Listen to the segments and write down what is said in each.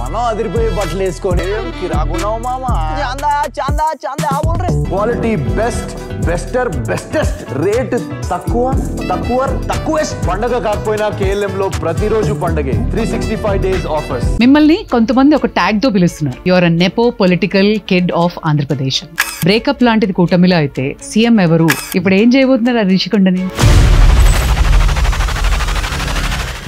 మనం అదిరిపోయి బట్టలు వేసుకొని కిరాకున్నావు మామా. చాందా చాందా చాందా బోల్ రే. క్వాలిటీ బెస్ట్, బెస్టర్, బెస్టెస్ట్, రేట్ తక్కువ తక్కువ తక్కువెస్ట్. పండగ కాకపోయినా KLM లో ప్రతిరోజు పండగే. 365 డేస్ ఆఫర్స్. మిమ్మల్ని కొంతమంది ఒక ట్యాగ్ తో పిలుస్తున్నారు. Your a nepo political kid of Andhra Pradesh. Breakup లాంటిది కూటమిలో అయితే సీఎం ఎవరు? ఇప్పుడు ఏం చేయబోతున్నారు ఆ రిషికొండని?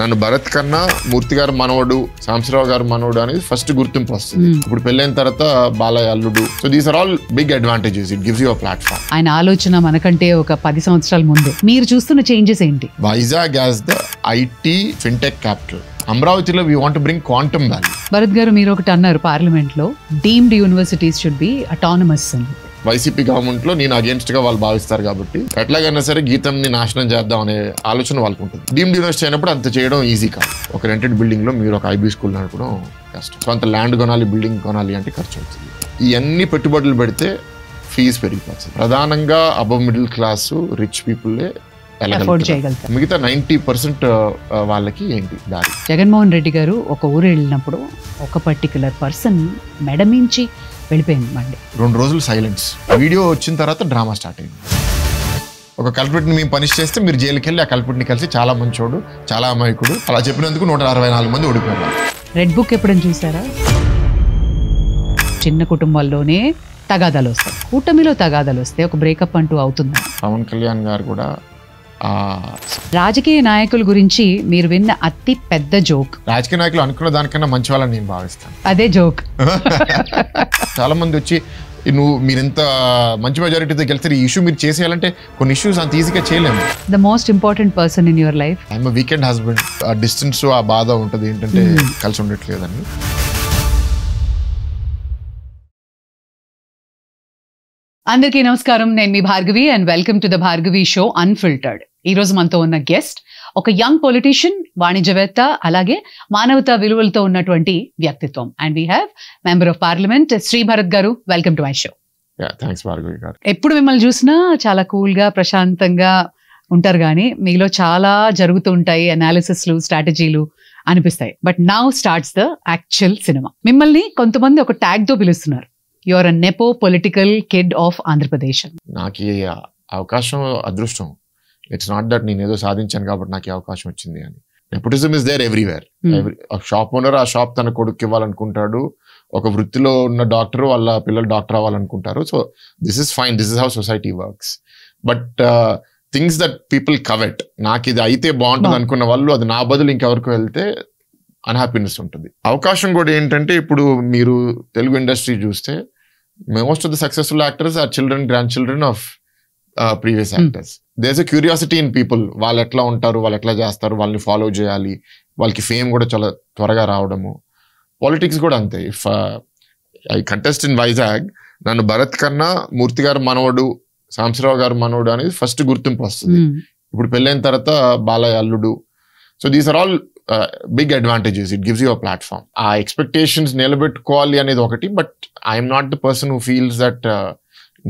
నన్ను భరత్ కన్నా మూర్తి గారు మనవడు, సాంబశివరావు గారు మనవడు అనేది ఫస్ట్ గుర్తింపు వస్తుంది. ఇప్పుడు పెళ్ళైన తర్వాత బాలయ్య అల్లుడు. So these are all big advantages. It gives you a platform. ఆయన ఆలోచన మనకంటే ఒక 10 సంవత్సరాల ముందే. మీరు చూస్తున్న చేంజెస్ ఏంటి? Vizag as the IT fintech capital. అమరావతిలో we want bring quantum value. Bharat garu మీరు ఒకటి అన్నారు పార్లమెంట్ లో, deemed universities should be autonomous అని. వైసీపీ గవర్నమెంట్ లో నేను అగేన్స్ట్ గా వాళ్ళు భావిస్తారు కాబట్టి ఎట్లాగైనా సరే గీతంని నాశనం చేద్దాం అనే ఆలోచన వాళ్ళకు ఉంటుంది. డీమ్డ్ యూనివర్సిటీ అయినప్పుడు అంత చేయడం ఈజీ కాదు. ఒక రెంటెడ్ బిల్డింగ్ లో మీరు ఒక IB స్కూల్ నడపడం కష్టం. సో అంత ల్యాండ్ కొనాలి, బిల్డింగ్ కొనాలి అంటే ఖర్చు అవుతుంది. ఇవన్నీ పెట్టుబడులు పెడితే ఫీజు పెరిగిపోతుంది. ప్రధానంగా అబవ్ మిడిల్ క్లాస్ రిచ్ పీపుల్లే వెళ్ళగలుగుతారు. మిగతా 90% వాళ్ళకి ఏంటి దారి? జగన్మోహన్ రెడ్డి గారు ఒక ఊరు వెళ్ళినప్పుడు ఒక పర్టికులర్ పర్సన్ మెడమించి వెళ్ళిపోయింది మండి. 2 రోజులు సైలెన్స్. వీడియో వచ్చిన తర్వాత డ్రామా స్టార్ట్ అయింది. ఒక కల్ప్రిట్ని మేము పనిష్ చేస్తే మీరు జైలుకి వెళ్ళి ఆ కల్ప్రిట్ని కలిసి చాలా మంచోడు, చాలా అమాయకుడు అలా చెప్పినందుకు 164 మంది ఓడిపోయారు. రెడ్ బుక్ ఎప్పుడైనా చూసారా? చిన్న కుటుంబాల్లోనే తగాదాలు వస్తాయి. కూటమిలో తగాదాలు వస్తే ఒక బ్రేకప్ అంటూ అవుతుంది. పవన్ కళ్యాణ్ గారు కూడా రాజకీయ నాయకుల గురించి మీరు విన్న అతి పెద్ద జోక్? రాజకీయ నాయకులు అనుకున్న దానికన్నా మంచి వాళ్ళని నేను భావిస్తాను. అదే జోక్. చాలా మంది వచ్చి మీరింత మంచి మెజారిటీతో గెలిస్తే ఈ ఇష్యూ మీరు చేసేయాలంటే కొన్ని ఇష్యూస్ అంత ఈజీగా చేయలేము. The most important person in your life? I'm weekend husband. ఆ డిస్టెన్స్, ఆ బాధ ఉంటుంది ఏంటంటే కలిసి ఉండట్లేదని. అందరికీ నమస్కారం. నేను మీ Bhargavi and welcome to the Bhargavi show unfiltered. ఈ రోజు మనతో ఉన్న గెస్ట్ ఒక యంగ్ పొలిటీషియన్, వాణిజ్యవేత్త, అలాగే మానవతా విలువలతో ఉన్నటువంటి వ్యక్తిత్వం. And we have member of parliament Shri Bharat garu. Welcome to my show. Thanks Bhargavi garu. ఎప్పుడు మిమ్మల్ని చూసినా చాలా కూల్ గా, ప్రశాంతంగా ఉంటారు, కానీ మీలో చాలా జరుగుతూ ఉంటాయి, అనాలిసిస్లు, స్ట్రాటజీలు అనిపిస్తాయి. But now starts the actual cinema. మిమ్మల్ని కొంతమంది ఒక ట్యాగ్ తో పిలుస్తున్నారు. Your a nepo political kid of Andhra Pradesh. నాకు ఈ అవకాశం అదృష్టం. ఇట్స్ నాట్ దట్ నేను ఏదో సాధించాను కాబట్టి నాకు ఈ అవకాశం వచ్చింది అని. Nepotism is there everywhere. Shop owner ఆ షాప్ తన కొడుకు ఇవ్వాలనుకుంటాడు. ఒక వృత్తిలో ఉన్న డాక్టర్ వాళ్ళ పిల్లలు డాక్టర్ అవ్వాలనుకుంటారు. So this is fine, this is how society works. But things that people covet, నాకు ఇది అయితే బాగుంటుంది అనుకున్న వాళ్ళు అది నా బదులు ఇంకెవరికి వెళ్తే అన్హ్యాపీనెస్ ఉంటుంది. అవకాశం కూడా ఏంటంటే ఇప్పుడు మీరు తెలుగు ఇండస్ట్రీ చూస్తే most of the successful actors are children, grandchildren of previous actors. There's a curiosity in people. వాళ్ళు ఎట్లా ఉంటారు, వాళ్ళు ఎట్లా చేస్తారు, వాళ్ళని ఫాలో చేయాలి, వాళ్ళకి ఫేమ్ కూడా చాలా త్వరగా రావడము. పాలిటిక్స్ కూడా అంతే. If I contest in Vizag, నన్ను భరత్ కన్నా మూర్తి గారు మనవడు, సాంబశివరావు గారు మనవడు అనేది ఫస్ట్ గుర్తింపు వస్తుంది. ఇప్పుడు పెళ్ళైన తర్వాత బాలయ్య అల్లుడు. So these are all big advantages. It gives you a platform. ఆ ఎక్స్పెక్టేషన్స్ నిలబెట్టుకోవాలి అనేది ఒకటి. But I'm not the person who feels that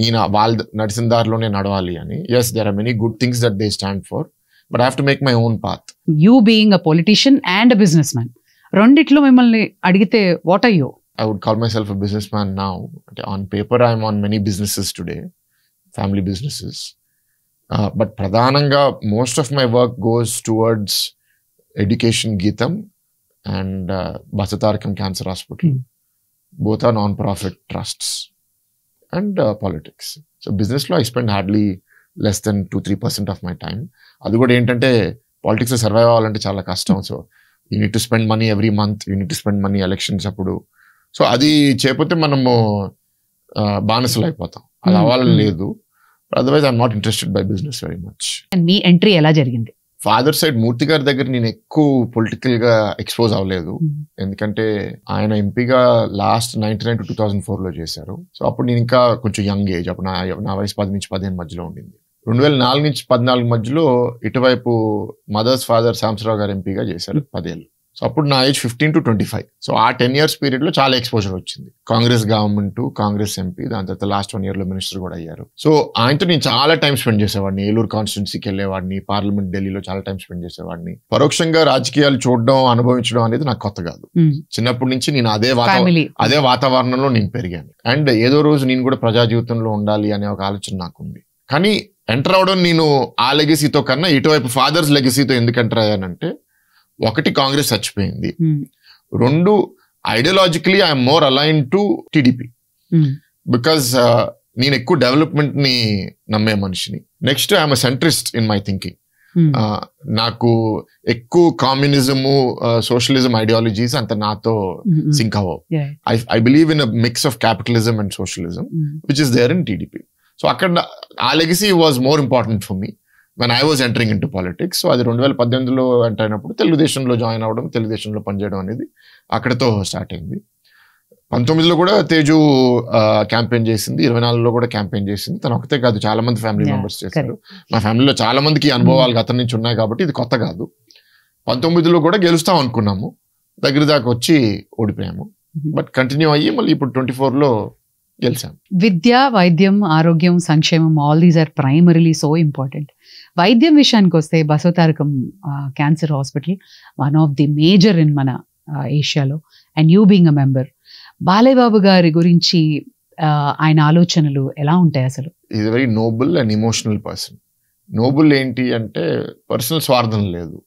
నేను వాళ్ళు నడిచిన దారిలోనే నడవాలి అని. Yes, there are many good things that they stand for, but I have to make my own path. You being a politician and a business man, రెండిట్లో మిమ్మల్ని అడిగితే what are you? I would call myself a businessman now. On paper, I'm on many businesses today, family businesses. But pradhananga, most of my work goes towards education, Geetam, and Basatarakam Cancer Hospital. Both are non-profit trusts, and politics. So business lo I spend hardly less than 2-3% of my time. Adu kuda entante politics lo survive avalante chaala kashtam. So you need to spend money every month, you need to spend money elections appudu. So అది చేయకపోతే మనము బానిసలు అయిపోతాం. అది అవ్వాలని లేదు. Otherwise I'm not interested by business very much. Me entry ఎలా జరిగింది? ఫాదర్ సైడ్ మూర్తి గారి దగ్గర నేను ఎక్కువ పొలిటికల్ గా ఎక్స్పోజ్ అవ్వలేదు. ఎందుకంటే ఆయన ఎంపీగా లాస్ట్ 99 to 2004 చేశారు. సో అప్పుడు నేను ఇంకా కొంచెం యంగ్ ఏజ్. అప్పుడు నా వయసు 10 నుంచి 15 మధ్యలో ఉండింది. 2004 నుంచి 14 మధ్యలో ఇటువైపు మదర్స్ ఫాదర్ సాంబశివరావు గారు ఎంపీగా చేశారు 10 ఏళ్ళు. సో అప్పుడు నా ఏజ్ 15 to 25. సో ఆ 10 years పీరియడ్ లో చాలా ఎక్స్పోజర్ వచ్చింది. కాంగ్రెస్ గవర్నమెంట్, కాంగ్రెస్ ఎంపీ, దాని తర్వాత లాస్ట్ 1 year లో మినిస్టర్ కూడా అయ్యారు. సో ఆయనతో నేను చాలా టైం స్పెండ్ చేసేవాడిని. ఏలూరు కాన్స్టిట్యున్సీకి వెళ్ళేవాడిని, పార్లమెంట్ ఢిల్లీలో చాలా టైం స్పెండ్ చేసేవాడిని. పరోక్షంగా రాజకీయాలు చూడడం, అనుభవించడం అనేది నాకు కొత్త కాదు. చిన్నప్పటి నుంచి నేను అదే వాతావరణంలో నేను పెరిగాను. అండ్ ఏదో రోజు నేను కూడా ప్రజా జీవితంలో ఉండాలి అనే ఒక ఆలోచన నాకుంది. కానీ ఎంటర్ అవడం నేను ఆ లెగసీతో కన్నా ఇటువైపు ఫాదర్స్ లెగసీతో ఎందుకు ఎంటర్ అయ్యానంటే, ఒకటి కాంగ్రెస్ చచ్చిపోయింది, రెండు ideologically I'm more align to TDP because నేను ఎక్కువ డెవలప్మెంట్ ని నమ్మే మనిషిని. Next I'm a centrist in my thinking. నాకు ఎక్కువ కమ్యూనిజము, సోషలిజం ఐడియాలజీస్ అంత నాతో సింక్ అవ్వవు. I believe in a mix of capitalism and socialism which is there in TDP. So అక్కడ ఆ legacy was more important for me when I was entering into politics. So అది 2018లో enter అయినప్పుడు తెలుగుదేశంలో join అవ్వడం, తెలుగుదేశంలో పనిచేయడం అనేది అక్కడతో స్టార్ట్ అయింది. 19లో కూడా తేజు క్యాంపెయిన్ చేసింది, 24లో కూడా క్యాంపెయిన్ చేసింది. తను ఒకతే కాదు, చాలా మంది ఫ్యామిలీ మెంబర్స్ చేశారు. మా ఫ్యామిలీలో చాలా మందికి అనుభవాలు గతం నుంచి ఉన్నాయి కాబట్టి ఇది కొత్త కాదు. 19లో కూడా గెలుస్తాం అనుకున్నాము, దగ్గర దాకా వచ్చి ఓడిపోయాము. బట్ కంటిన్యూ అయ్యి మళ్ళీ ఇప్పుడు 24లో గెలిచాం. విద్య, వైద్యం, ఆరోగ్యం, సంక్షేమం, all these are primarily so important. వైద్యం విషయానికి వస్తే Basavatarakam cancer hospital one of the major in మన ఏషియాలో, and you being a member, Balayya Babu గారి గురించి ఆయన ఆలోచనలు ఎలా ఉంటాయి అసలు? Is very noble and emotional person. Noble ఏంటి అంటే పర్సనల్ స్వార్థం లేదు.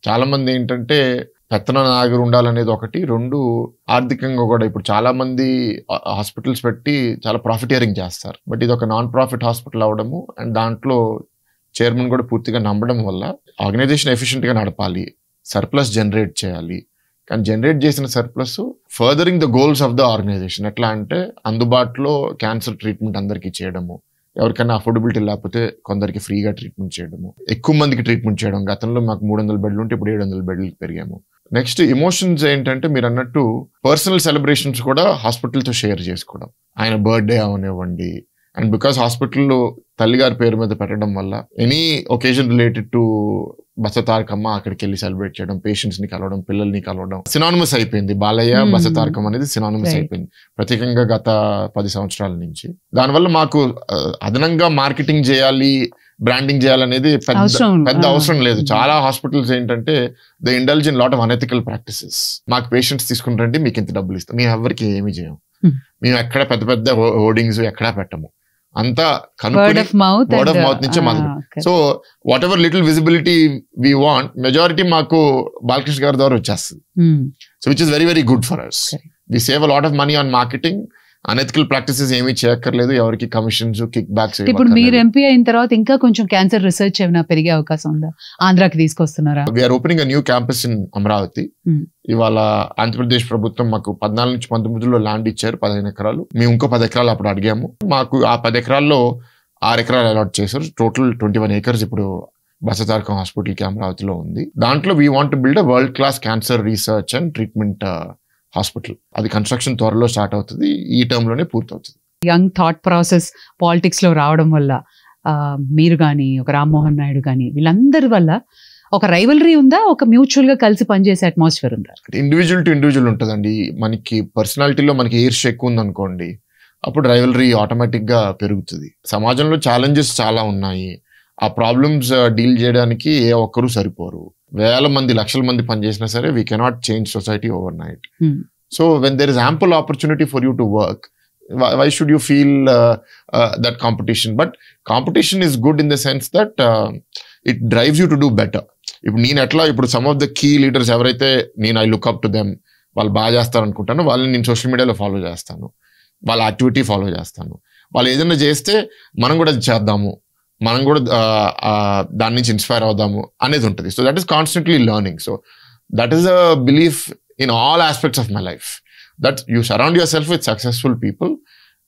చాలా మంది ఏంటంటే పెత్తన నాగరు ఉండాలనేది ఒకటి, రెండు ఆర్థికంగా కూడా ఇప్పుడు చాలా మంది హాస్పిటల్స్ పెట్టి చాలా ప్రాఫిటీరింగ్ చేస్తారు. బట్ ఇది ఒక నాన్ ప్రాఫిట్ హాస్పిటల్ అవడము, అండ్ దాంట్లో చైర్మన్ కూడా పూర్తిగా నమ్మడం వల్ల ఆర్గనైజేషన్ ఎఫిషియెంట్ గా నడపాలి, సర్ప్లస్ జనరేట్ చేయాలి. కానీ జనరేట్ చేసిన surplus furthering the goals of the organization. ఎట్లా అంటే అందుబాటులో క్యాన్సర్ ట్రీట్మెంట్ అందరికీ చేయడము, ఎవరికైనా అఫోర్డబిలిటీ లేకపోతే కొందరికి ఫ్రీగా ట్రీట్మెంట్ చేయడము, ఎక్కువ మందికి ట్రీట్మెంట్ చేయడం. గతంలో మాకు 300 బెడ్లు ఉంటే ఇప్పుడు 700 బెడ్లకి పెరిగాము. నెక్స్ట్ ఇమోషన్స్ ఏంటంటే మీరు అన్నట్టు పర్సనల్ సెలబ్రేషన్స్ కూడా హాస్పిటల్తో షేర్ చేసుకోవడం. ఆయన బర్త్డే అవనివ్వండి, అండ్ బికాస్ హాస్పిటల్లో తల్లిగారి పేరు మీద పెట్టడం వల్ల any occasion related to Basavatarakamma అక్కడికి వెళ్ళి సెలబ్రేట్ చేయడం, పేషెంట్స్ ని కలవడం, పిల్లల్ని కలవడం సినానిమస్ అయిపోయింది. బాలయ్య బసవతారకం అనేది సినానిమస్ అయిపోయింది ప్రత్యేకంగా గత 10 సంవత్సరాల నుంచి. దానివల్ల మాకు అదనంగా మార్కెటింగ్ చేయాలి, బ్రాండింగ్ చేయాలనేది పెద్ద అవసరం లేదు. చాలా హాస్పిటల్స్ ఏంటంటే they indulge in lot of unethical practices. మాకు పేషెంట్స్ తీసుకుంటారంటే మీకు ఇంత డబ్బులు ఇస్తాం, మేము ఎవరికి ఏమి చేయం, మేము ఎక్కడ పెద్ద పెద్ద హోర్డింగ్స్ ఎక్కడా పెట్టము, అంతా వర్డ్ ఆఫ్ మౌత్ నుంచే మొదలు. So whatever little visibility we want, majority మాకు బాలకృష్ణ గారి ద్వారా వచ్చేస్తుంది. So which is very very good for us. We save a lot of money on marketing. Unethical practices ఏమీ చేయక్కర్లేదు, ఎవరికి కమిషన్స్, కిక్ బ్యాక్స్. ఇప్పుడు మీరు ఎంపీ అయిన తర్వాత ఇంకా కొంచెం క్యాన్సర్ రీసెర్చ్ ఏమైనా పెరిగే అవకాశం ఉందా? ఆంధ్రాకి తీసుకొస్తున్నారా? We're opening a new campus in Amaravati. ఇవాళ ఆంధ్రప్రదేశ్ ప్రభుత్వం మాకు 14 నుంచి 19లో ల్యాండ్ ఇచ్చారు, 15 ఎకరాలు. మేము ఇంకో 10 ఎకరాలు అప్పుడు అడిగాము. మాకు ఆ 10 ఎకరాల్లో 6 ఎకరాలు అలాట్ చేశారు. టోటల్ 21 acres ఇప్పుడు బసవతారకం హాస్పిటల్ కి అమరావతిలో ఉంది. దాంట్లో we want to build a world class cancer research and treatment hospital. అది కన్స్ట్రక్షన్ త్వరలో స్టార్ట్ అవుతుంది, ఈ టర్మ్ లోనే పూర్తవుతుంది. యంగ్ థాట్ ప్రాసెస్ పాలిటిక్స్ లో రావడం వల్ల మీరు కానీ, ఒక రామ్మోహన్ నాయుడు కానీ, వీళ్ళందరి వల్ల ఒక రైవలరీ ఉందా, ఒక మ్యూచువల్ గా కలిసి పనిచేసే అట్మాస్ఫియర్ ఉందా? ఇండివిజువల్ టు ఇండివిజువల్ ఉంటుందండి. మనకి పర్సనాలిటీలో మనకి ఈర్ష్య ఎక్కువ ఉంది అనుకోండి, అప్పుడు రైవలరీ ఆటోమేటిక్ గా పెరుగుతుంది. సమాజంలో ఛాలెంజెస్ చాలా ఉన్నాయి, ఆ ప్రాబ్లమ్స్ డీల్ చేయడానికి ఏ ఒక్కరూ సరిపోరు. వేల మంది, లక్షల మంది పనిచేసినా సరే we cannot change society over night. So when there is ample opportunity for you to work, why should you feel that competition? But competition is good in the sense that it drives you to do better. ఇప్పుడు నేను ఎట్లా, ఇప్పుడు some of the key leaders ఎవరైతే నేను I look up to them, వాళ్ళు బాగా చేస్తారు అనుకుంటాను, వాళ్ళని నేను సోషల్ మీడియాలో ఫాలో చేస్తాను, వాళ్ళ యాక్టివిటీ ఫాలో చేస్తాను. వాళ్ళు ఏదైనా చేస్తే మనం కూడా చేద్దాము, మనం కూడా దాని నుంచి ఇన్స్పైర్ అవుదాము అనేది ఉంటుంది. So that is constantly learning. So that is a belief in all aspects of my life, that you surround yourself with successful people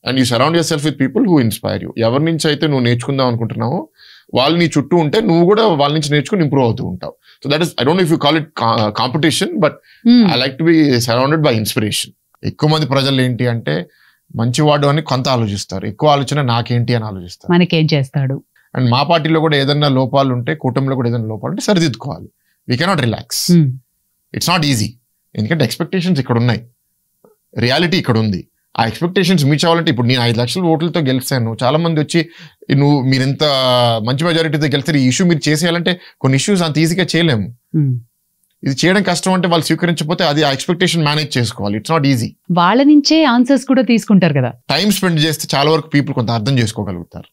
and you surround yourself with people who inspire you. ఎవరి నుంచి అయితే నువ్వు నేర్చుకుందాం అనుకుంటున్నావో వాళ్ళు నీ చుట్టూ ఉంటే నువ్వు కూడా వాళ్ళ నుంచి నేర్చుకుని ఇంప్రూవ్ అవుతూ ఉంటావు. So that is, I don't know if you call it competition, but I like to be surrounded by inspiration. ఎక్కువ మంది ప్రజలు ఏంటి అంటే మంచివాడు అని కొంత ఆలోచిస్తారు, ఎక్కువ ఆలోచన నాకేంటి అని ఆలోచిస్తారు, మనకేం చేస్తాడు. అండ్ మా పార్టీలో కూడా ఏదైనా లోపాలు ఉంటే, కూటమిలో కూడా ఏదైనా లోపాలు ఉంటే సరిదిద్దుకోవాలి. We cannot relax. It's not easy. ఎందుకంటే ఎక్స్పెక్టేషన్స్ ఇక్కడ ఉన్నాయి, రియాలిటీ ఇక్కడ ఉంది. ఆ ఎక్స్పెక్టేషన్స్ మీట్ అవ్వాలంటే ఇప్పుడు నేను 5 లక్షల ఓట్లతో గెలిచాను, చాలా మంది వచ్చి మీరు ఎంత మంచి మెజారిటీతో గెలిచారు, ఈ ఇష్యూ మీరు చేసేయాలంటే కొన్ని ఇష్యూస్ అంత ఈజీగా చేయలేము. ఇది చేయడం కష్టం అంటే వాళ్ళు స్వీకరించకపోతే అది ఆ ఎక్స్పెక్టేషన్ మేనేజ్ చేసుకోవాలి. It's not easy. వాళ్ళ నుంచే ఆన్సర్స్ కూడా తీసుకుంటారు కదా. టైం స్పెండ్ చేస్తే చాలా వరకు పీపుల్ కొంత అర్థం చేసుకోగలుగుతారు,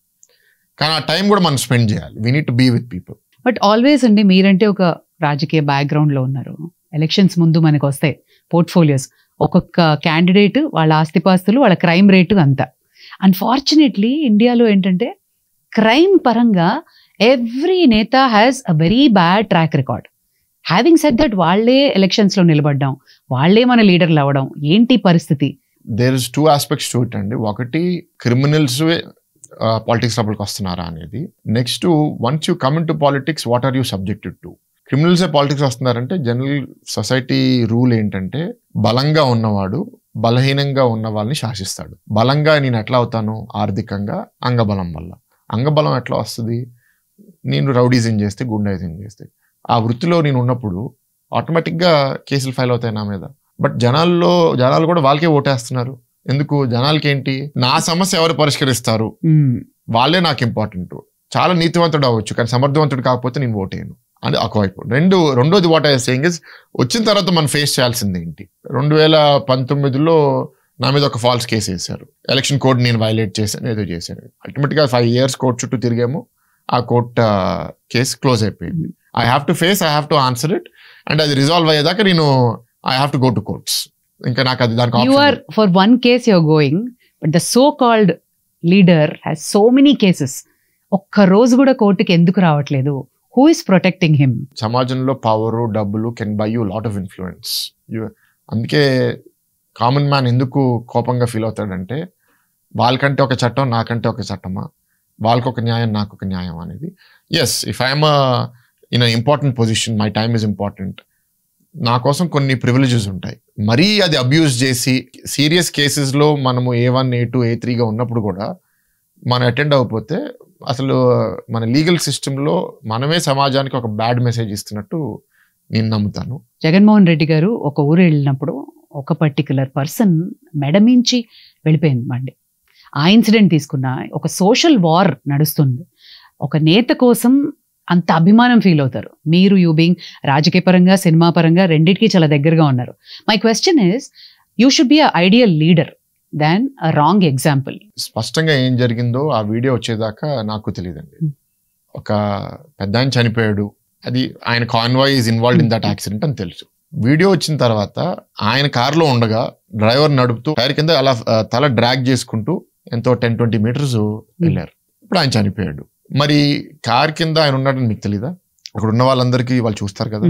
కానీ ఆ టైం కూడా మనం స్పెండ్ చేయాలి. We need to be with people. But always అండి, మీరంటే ఒక రాజకీయ బ్యాక్గ్రౌండ్ లో ఉన్నారు. ఎలక్షన్స్ ముందు మనకు వస్తాయి పోర్ట్ఫోలియోస్, ఒక్కొక్క క్యాండిడేట్ వాళ్ళ ఆస్తిపాస్తులు, వాళ్ళ క్రైమ్ రేటు అంతా. అన్ఫార్చునేట్లీ ఇండియాలో ఏంటంటే క్రైమ్ పరంగా ఎవ్రీ నేత has a very bad track record. Having said that వాళ్ళే ఎలక్షన్స్ లో నిలబడ్డాం, వాళ్ళే మన లీడర్లు అవ్వడం, ఏంటి పరిస్థితి? There is 2 aspects to it అండి. ఒకటి క్రిమినల్స్ పాలిటిక్స్ లోపలికి వస్తున్నారా అనేది. Next, once you come in to politics, what are you subjected to? క్రిమినల్సే పాలిటిక్స్ వస్తున్నారంటే జనరల్ సొసైటీ రూల్ ఏంటంటే బలంగా ఉన్నవాడు బలహీనంగా ఉన్న వాళ్ళని శాసిస్తాడు. బలంగా నేను ఎట్లా అవుతాను? ఆర్థికంగా, అంగబలం వల్ల. అంగబలం ఎట్లా వస్తుంది? నేను రౌడీజం చేస్తే, గుండాయిజం చేస్తే, ఆ వృత్తిలో నేను ఉన్నప్పుడు ఆటోమేటిక్గా కేసులు ఫైల్ అవుతాయి నా మీద. బట్ జనాలు కూడా వాళ్ళకే ఓటేస్తున్నారు. ఎందుకు? జనాలకి ఏంటి, నా సమస్య ఎవరు పరిష్కరిస్తారు వాళ్ళే నాకు ఇంపార్టెంట్. చాలా నీతివంతుడు అవ్వచ్చు కానీ సమర్థవంతుడు కాకపోతే నేను ఓటేయను అని ఒకవైపు. రెండోది వాట్ ఐ సేయింగ్ ఇస్, వచ్చిన తర్వాత మనం ఫేస్ చేయాల్సింది ఏంటి? 2019లో నా మీద ఒక ఫాల్స్ కేసు వేశారు. ఎలక్షన్ కోడ్ నేను వైలేట్ చేశాను, ఏదో చేశాను. అల్టిమేట్గా 5 years కోర్టు చుట్టూ తిరిగాము. ఆ కోర్ట్ కేసు క్లోజ్ అయిపోయింది. I have to face, I have to answer it. And అది రిజాల్వ్ అయ్యేదాకా నేను I have to go to courts. ఇంకా నాకు అది దానికి you are for one case you are going, but the so called leader has so many cases. ఒక్క రోజు కూడా కోర్టుకి ఎందుకు రావట్లేదు? Who is protecting him? సమాజంలో పవర్, డబ్బులు can buy you lot of influence. అందుకే కామన్ మ్యాన్ ఎందుకు కోపంగా ఫీల్ అవుతాడంటే, వాళ్ళకంటే ఒక చట్టం, నాకంటే ఒక చట్టమా, వాళ్ళకొక న్యాయం, నాకు ఒక న్యాయం అనేది. Yes, if I'm in an important position, my time is important, నా కోసం కొన్ని ప్రివిలేజెస్ ఉంటాయి. మరీ అది అబ్యూజ్ చేసి సీరియస్ కేసెస్లో మనము A1, A2, A3గా ఉన్నప్పుడు కూడా మనం అటెండ్ అవ్వకపోతే అసలు మన లీగల్ సిస్టంలో మనమే సమాజానికి ఒక బ్యాడ్ మెసేజ్ ఇస్తున్నట్టు నేను నమ్ముతాను. జగన్మోహన్ రెడ్డి గారు ఒక ఊరు వెళ్ళినప్పుడు ఒక పర్టికులర్ పర్సన్ మెడమించి వెళ్ళిపోయింది బండి. ఆ ఇన్సిడెంట్ తీసుకున్న ఒక సోషల్ వార్ నడుస్తుంది. ఒక నేత కోసం అంత అభిమానం ఫీల్ అవుతారు. మీరు యూ బీయింగ్ రాజకీయ పరంగా, సినిమా పరంగా రెండింటికి చాలా దగ్గరగా ఉన్నారు. My question is, you should be a ideal leader than a wrong example. స్పష్టంగా ఏం జరిగిందో ఆ వీడియో వచ్చేదాకా నాకు తెలియదండి. ఒక పెద్ద ఆయన చనిపోయాడు, అది ఆయన convoy is involved in that accident అని తెలుసు. వీడియో వచ్చిన తర్వాత ఆయన కారులో ఉండగా డ్రైవర్ నడుపుతూ టైర్ కింద అలా తల డ్రాగ్ చేసుకుంటూ ఎంతో 10-20 meters వెళ్ళారు. ఇప్పుడు ఆయన చనిపోయాడు. మరి కార్ కింద ఆయన ఉన్నాడని మీకు తెలీదా? అక్కడ ఉన్న వాళ్ళందరికీ వాళ్ళు చూస్తారు కదా.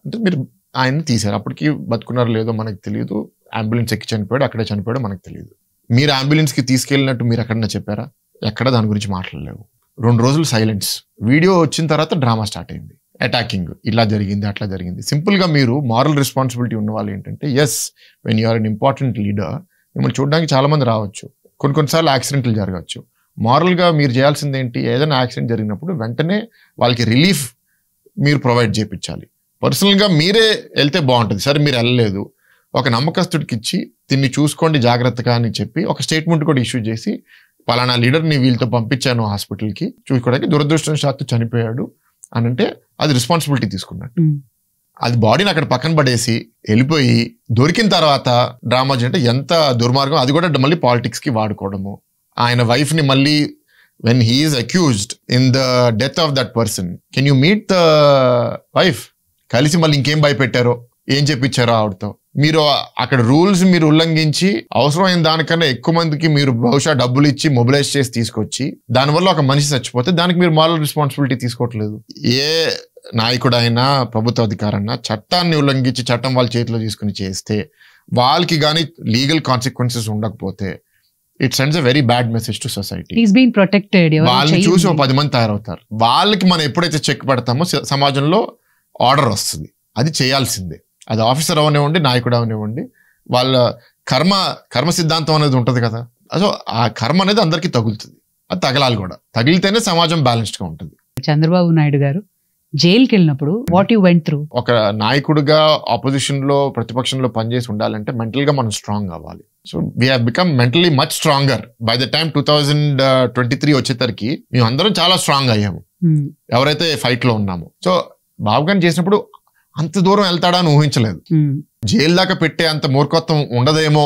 అంటే మీరు ఆయన్ని తీశారు, అప్పటికి బతుకున్నారో లేదో మనకు తెలియదు. అంబులెన్స్ ఎక్కి చనిపోయాడు, అక్కడే చనిపోయాడు, మనకు తెలియదు. మీరు అంబులెన్స్కి తీసుకెళ్ళినట్టు మీరు ఎక్కడన్నా చెప్పారా? ఎక్కడ దాని గురించి మాట్లాడలేవు. 2 రోజులు సైలెన్స్. వీడియో వచ్చిన తర్వాత డ్రామా స్టార్ట్ అయింది, అటాకింగ్, ఇలా జరిగింది, అట్లా జరిగింది. సింపుల్గా మీరు మారల్ రెస్పాన్సిబిలిటీ ఉన్న వాళ్ళు ఏంటంటే, yes, when you are an important leader, మిమ్మల్ని చూడడానికి చాలా మంది రావచ్చు, కొన్నిసార్లు యాక్సిడెంట్లు జరగవచ్చు. మారల్గా మీరు చేయాల్సింది ఏంటి? ఏదైనా యాక్సిడెంట్ జరిగినప్పుడు వెంటనే వాళ్ళకి రిలీఫ్ మీరు ప్రొవైడ్ చేయించాలి. పర్సనల్గా మీరే వెళ్తే బాగుంటుంది. సరే మీరు వెళ్ళలేదు, ఒక నమ్మకస్తుడికి ఇచ్చి దీన్ని చూసుకోండి జాగ్రత్తగా అని చెప్పి ఒక స్టేట్మెంట్ కూడా ఇష్యూ చేసి, పలానా లీడర్ని వీళ్ళతో పంపించాను హాస్పిటల్కి చూసుకోవడానికి, దురదృష్టవశాత్తు చనిపోయాడు అని అంటే అది రెస్పాన్సిబిలిటీ తీసుకున్నట్టు. అది బాడీని అక్కడ పక్కన పడేసి వెళ్ళిపోయి దొరికిన తర్వాత డ్రామా అంటే ఎంత దుర్మార్గం. అది కూడా మళ్ళీ పాలిటిక్స్కి వాడుకోవడము. ఆయన వైఫ్ని మళ్ళీ when he is accused in the death of that person, can you meet the wife? కలిసి మళ్ళీ ఇంకేం భయపెట్టారో, ఏం చెప్పించారో ఆవిడతో. మీరు అక్కడ రూల్స్ మీరు ఉల్లంఘించి అవసరమైన దానికన్నా ఎక్కువ మందికి మీరు బహుశా డబ్బులు ఇచ్చి మొబిలైజ్ చేసి తీసుకొచ్చి దానివల్ల ఒక మనిషి చచ్చిపోతే దానికి మీరు మారల్ రెస్పాన్సిబిలిటీ తీసుకోవట్లేదు. ఏ నాయకుడైనా ప్రభుత్వ అధికారన్నా చట్టాన్ని ఉల్లంఘించి చట్టం వాళ్ళ చేతిలో తీసుకుని చేస్తే, వాళ్ళకి కానీ లీగల్ కాన్సిక్వెన్సెస్ ఉండకపోతే, it sends a very bad message to society. వాళ్ళని చూసి 10 మంది తయారవుతారు. వాళ్ళకి మనం ఎప్పుడైతే చెక్ పెడతామో సమాజంలో ఆర్డర్ వస్తుంది. అది చేయాల్సిందే. అది ఆఫీసర్ అవనివ్వండి, నాయకుడు అవనివ్వండి, వాళ్ళ కర్మ సిద్ధాంతం అనేది ఉంటుంది కదా. సో ఆ కర్మ అనేది అందరికీ తగులుతుంది, అది తగలాలి కూడా. తగిలితేనే సమాజం బ్యాలెన్స్డ్ గా ఉంటుంది. చంద్రబాబు నాయుడు గారు జైలుకి వెళ్ళినప్పుడు వాట్ యు వెంట్ త్రూ? ఒక నాయకుడిగా ఆపోజిషన్ లో ప్రతిపక్షంలో పనిచేసి ఉండాలంటే మెంటల్ గా మనం స్ట్రాంగ్ అవ్వాలి. So we have become mentally much stronger by the time 2023 వచ్చేసరికి మేము అందరం చాలా స్ట్రాంగ్ అయ్యాము ఎవరైతే ఫైట్ లో ఉన్నామో. సో బాబు గారిని చేసినప్పుడు అంత దూరం వెళ్తాడా అని ఊహించలేదు. జైలు దాకా పెట్టే అంత మూర్ఖత్వం ఉండదేమో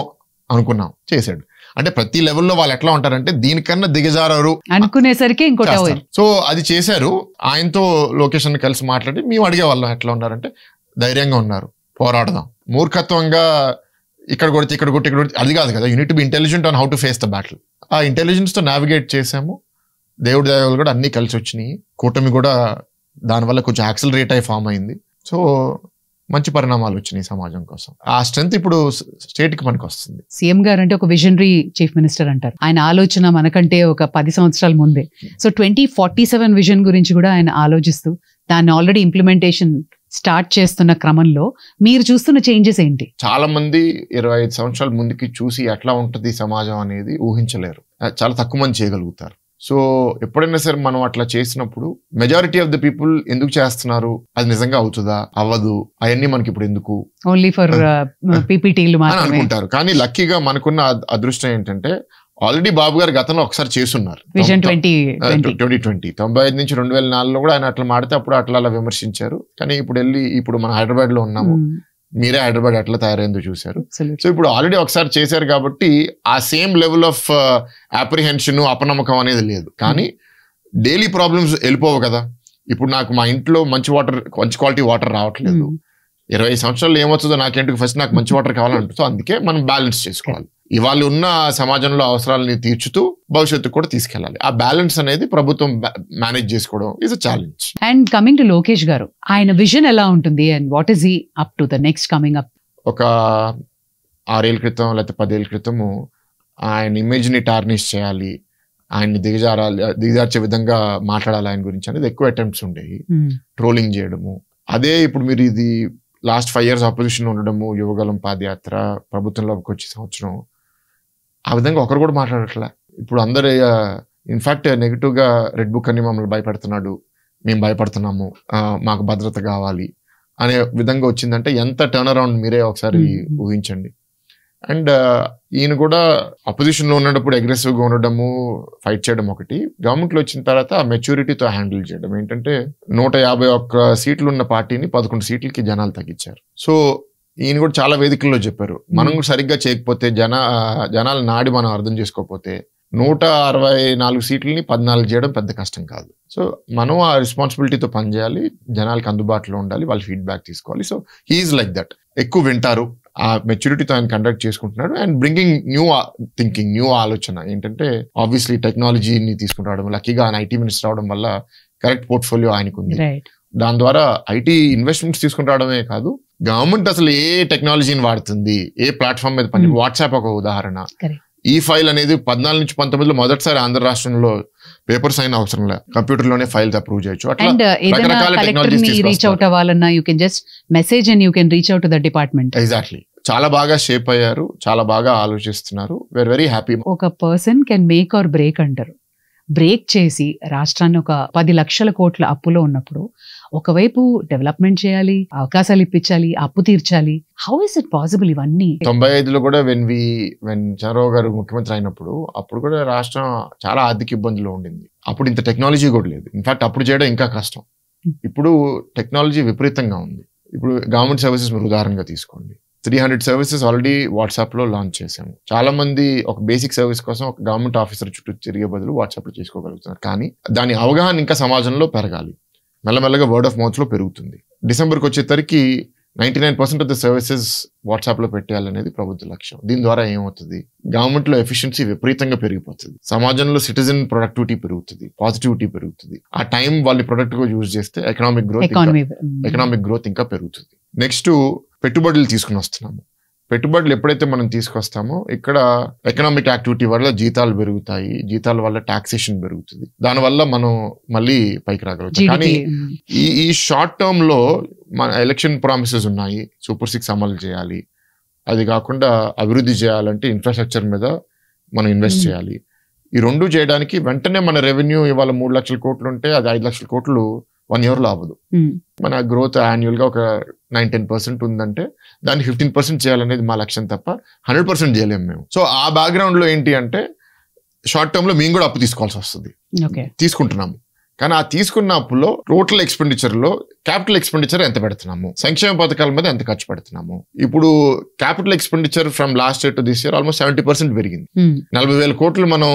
అనుకున్నాం, చేశాడు. అంటే ప్రతి లెవెల్లో వాళ్ళు ఎట్లా ఉంటారంటే దీనికన్నా దిగజారు అనుకునేసరికి ఇంకోటి. సో అది చేశారు. ఆయనతో లొకేషన్ కలిసి మాట్లాడి మేము అడిగే వాళ్ళం ఎట్లా ఉన్నారంటే ధైర్యంగా ఉన్నారు, పోరాడదాం, మూర్ఖత్వంగా ఇక్కడ కొడితే ఇక్కడ కొట్టి ఇక్కడ కొడితే అది కాదు కదా, unit be intelligent on how to face the battle. ఆ ఇంటెలిజెన్స్ తో నావిగేట్ చేసాము. దేవుడి దైవాలు కూడా అన్ని కలిసి వచ్చినాయి. కూటమి కూడా దానివల్ల కొంచెం యాక్సిలరేట్ అయి ఫామ్ అయింది. సో మంచి పరిణామాలు వచ్చినాయి సమాజం కోసం. ఆ స్ట్రెంత్ ఇప్పుడు స్టేట్ కి మనకు వస్తుంది. సీఎం గారు అంటే ఒక విజనరీ చీఫ్ మినిస్టర్ అంటారు. ఆయన ఆలోచన మనకంటే ఒక 10 సంవత్సరాల ముందే. సో 2047 విజన్ గురించి కూడా ఆయన ఆలోచిస్తూ దాన్ని ఆల్రెడీ ఇంప్లిమెంటేషన్ స్టార్ట్ చేస్తున్న క్రమంలో మీరు చూస్తున్న చేంజెస్ ఏంటి? చాలా మంది 25 సంవత్సరాల ముందుకి చూసి ఎట్లా ఉంటది సమాజం అనేది ఊహించలేరు. చాలా తక్కువ మంది చేయగలుగుతారు. సో ఎప్పుడైనా సరే మనం అట్లా చేసినప్పుడు మెజారిటీ ఆఫ్ ద పీపుల్ ఎందుకు చేస్తున్నారు, అది నిజంగా అవుతుందా అవ్వదు, అవన్నీ మనకి ఇప్పుడు ఎందుకు, ఓన్లీ ఫర్ పీపీటీలు అని అనుకుంటారు. కానీ లక్కీగా మనకున్న అదృష్టం ఏంటంటే ఆల్రెడీ బాబు గారు గతంలో ఒకసారి చేస్తున్నారు. 2020 95 నుంచి 2004లో కూడా ఆయన అట్లా మాడితే అప్పుడు అట్లా అలా విమర్శించారు. కానీ ఇప్పుడు మన హైదరాబాద్ లో ఉన్నాము, మీరే హైదరాబాద్ ఎట్లా తయారైందో చూశారు. సో ఇప్పుడు ఆల్రెడీ ఒకసారి చేశారు కాబట్టి ఆ సేమ్ లెవెల్ ఆఫ్ అప్రిహెన్షన్ అపనమ్మకం అనేది లేదు. కానీ డైలీ ప్రాబ్లమ్స్ వెళ్ళిపోవు కదా. ఇప్పుడు నాకు మా ఇంట్లో మంచి క్వాలిటీ వాటర్ రావట్లేదు. 20 సంవత్సరాలు ఏమవుతుందో నాకేంటి, ఫస్ట్ నాకు మంచి వాటర్ కావాలని. సో అందుకే మనం బ్యాలెన్స్ చేసుకోవాలి. ఇవాళ ఉన్న సమాజంలో అవసరాలని తీర్చుతూ భవిష్యత్తు కూడా తీసుకెళ్ళాలి. ఆ బ్యాలెన్స్ అనేది ప్రభుత్వం మేనేజ్ చేసుకోవడం is a challenge. And coming to Lokesh గారు, ఆయన విజన్ ఎలా ఉంటుంది and what is he up to the next coming up? ఒక 6 ఏళ్ల క్రితం లేకపోతే 10 ఏళ్ల క్రితము ఆయన ఇమేజ్ ని టార్నిష్ చేయాలి, ఆయన్ని దిగజార్చే విధంగా మాట్లాడాలి ఆయన గురించి అనేది ఎక్కువ అటెంప్ట్స్ ఉండేవి, ట్రోలింగ్ చేయడము. అదే ఇప్పుడు మీరు ఇది లాస్ట్ 5 years ఆపోజిషన్ ఉండడము, యువగలం పాదయాత్ర, ప్రభుత్వంలోకి వచ్చే సంవత్సరం, ఆ విధంగా ఒకరు కూడా మాట్లాడట్లే. ఇప్పుడు అందరు ఇన్ఫాక్ట్ నెగిటివ్ గా రెడ్ బుక్ అని మమ్మల్ని భయపెడుతున్నాడు, మేము భయపడుతున్నాము, మాకు భద్రత కావాలి అనే విధంగా వచ్చిందంటే ఎంత టర్న్ అరౌండ్ మీరే ఒకసారి ఊహించండి. అండ్ ఈయన కూడా అపోజిషన్ లో ఉన్నప్పుడు అగ్రెసివ్ గా ఉండడము, ఫైట్ చేయడం ఒకటి, గవర్నమెంట్ లో వచ్చిన తర్వాత ఆ మెచ్యూరిటీతో హ్యాండిల్ చేయడం. ఏంటంటే 151 సీట్లు ఉన్న పార్టీని 11 సీట్లకి జనాలు తగ్గించారు. సో ఈయన కూడా చాలా వేదికల్లో చెప్పారు, మనం సరిగ్గా చేయకపోతే జనాల నాడి మనం అర్థం చేసుకోకపోతే 164 సీట్లని 14 చేయడం పెద్ద కష్టం కాదు. సో మనం ఆ రెస్పాన్సిబిలిటీతో పనిచేయాలి, జనాలకి అందుబాటులో ఉండాలి, వాళ్ళ ఫీడ్బ్యాక్ తీసుకోవాలి. So he is like that. ఎక్కువ వింటారు, ఆ మెచ్యూరిటీతో ఆయన కండక్ట్ చేసుకుంటున్నాడు. And bringing new thinking, new ఆలోచన. ఏంటంటే ఆబ్వియస్లీ టెక్నాలజీని తీసుకుంటాడు, లక్కీగా ఆయన ఐటీ మినిస్టర్ అవడం వల్ల కరెక్ట్ పోర్ట్ఫోలియో ఆయనకు ఉంది. దాని ద్వారా ఐటీ ఇన్వెస్ట్మెంట్స్ తీసుకుంటాడమే కాదు, గవర్నమెంట్ అసలు ఏ టెక్నాలజీని వాడుతుంది, ఏ ప్లాట్ఫామ్ మీద పని. వాట్సాప్ ఒక ఉదాహరణ. ఈ ఫైల్ అనేది 14 నుంచి 19లో మొదటిసారి ఆంధ్ర రాష్ట్రంలో పేపర్ సైన్ అవసరం లేదు, కంప్యూటర్ లోనే ఫైల్ అప్రూవ్ చేయొచ్చు. అట్లా రకరకాల టెక్నాలజీస్ రీచ్ అవుట్ అవ్వాలన్నా you can just message and you can reach out to the department. Exactly. చాలా బాగా షేప్ అయ్యారు, చాలా బాగా ఆలోచిస్తున్నారు. We're very happy. ఒక person can make or break అంటారు. బ్రేక్ చేసి రాష్ట్రాన్ని ఒక 10 లక్షల కోట్ల అప్పులో ఉన్నప్పుడు ఒకవైపు డెవలప్మెంట్ చేయాలి, అవకాశాలు ఇప్పించాలి, అప్పు తీర్చాలి. హౌ ఇస్ ఇట్ పాసిబుల్ ఇవన్నీ? 95లో కూడా వెన్ చంద్రబాబు గారు ముఖ్యమంత్రి అయినప్పుడు అప్పుడు కూడా రాష్ట్రం చాలా ఆర్థిక ఇబ్బందులు ఉండింది. అప్పుడు ఇంత టెక్నాలజీ కూడా లేదు. ఇన్ఫాక్ట్ అప్పుడు చేయడం ఇంకా కష్టం. ఇప్పుడు టెక్నాలజీ విపరీతంగా ఉంది. ఇప్పుడు గవర్నమెంట్ సర్వీసెస్ మీరు ఉదాహరణగా తీసుకోండి. 300 సర్వీసెస్ ఆల్రెడీ వాట్సాప్ లో లాంచ్ చేశాము. చాలా మంది ఒక బేసిక్ సర్వీస్ కోసం ఒక గవర్నమెంట్ ఆఫీసర్ చుట్టూ తిరిగే బదులు వాట్సాప్ లో చేసుకోగలుగుతున్నారు. కానీ దాని అవగాహన ఇంకా సమాజంలో పెరగాలి. మెల్లమెల్లగా వర్డ్ ఆఫ్ మౌత్ లో పెరుగుతుంది. డిసెంబర్కి వచ్చేసరికి 99% ఆఫ్ ద సర్వీసెస్ వాట్సాప్ లో పెట్టేయాలనేది ప్రభుత్వ లక్ష్యం. దీని ద్వారా ఏమవుతుంది, గవర్నమెంట్ లో ఎఫిషియన్సీ విపరీతంగా పెరిగిపోతుంది, సమాజంలో సిటిజన్ ప్రొడక్టివిటీ పెరుగుతుంది, పాజిటివిటీ పెరుగుతుంది. ఆ టైం వాళ్ళు ప్రొడక్ట్ గా యూజ్ చేస్తే ఎకనామిక్ గ్రోత్ ఇంకా పెరుగుతుంది. నెక్స్ట్ పెట్టుబడులు తీసుకుని వస్తున్నాము. పెట్టుబడులు ఎప్పుడైతే మనం తీసుకొస్తామో ఇక్కడ ఎకనామిక్ యాక్టివిటీ వల్ల జీతాలు పెరుగుతాయి, జీతాల వల్ల టాక్సేషన్ పెరుగుతుంది, దానివల్ల మనం మళ్ళీ పైకి రాగలుగుతాం. కానీ ఈ షార్ట్ టర్మ్ లో మన ఎలక్షన్ ప్రామిసెస్ ఉన్నాయి, సూపర్ 6 అమలు చేయాలి, అది కాకుండా అభివృద్ధి చేయాలంటే ఇన్ఫ్రాస్ట్రక్చర్ మీద మనం ఇన్వెస్ట్ చేయాలి. ఈ రెండు చేయడానికి వెంటనే మన రెవెన్యూ ఇవాళ 3 లక్షల కోట్లు ఉంటే అది 5 లక్షల కోట్లు 1 year లో అవ్వదు. మన గ్రోత్ యాన్యువల్ గా ఒక 9-10% ఉందంటే దాన్ని 15% చేయాలనేది మా లక్ష్యం తప్ప 100% చేయలేము మేము. సో ఆ బ్యాక్గ్రౌండ్ లో ఏంటి అంటే షార్ట్ టర్మ్ లో మేము కూడా అప్పు తీసుకోవాల్సి వస్తుంది, తీసుకుంటున్నాము. కానీ ఆ తీసుకున్న అప్పులో టోటల్ ఎక్స్పెండిచర్ లో క్యాపిటల్ ఎక్స్పెండిచర్ ఎంత పెడుతున్నాము, సంక్షేమ పథకాల మీద ఎంత ఖర్చు పెడుతున్నాము. ఇప్పుడు capital expenditure from last year to this year almost 70% పెరిగింది. 40,000 కోట్లు మనం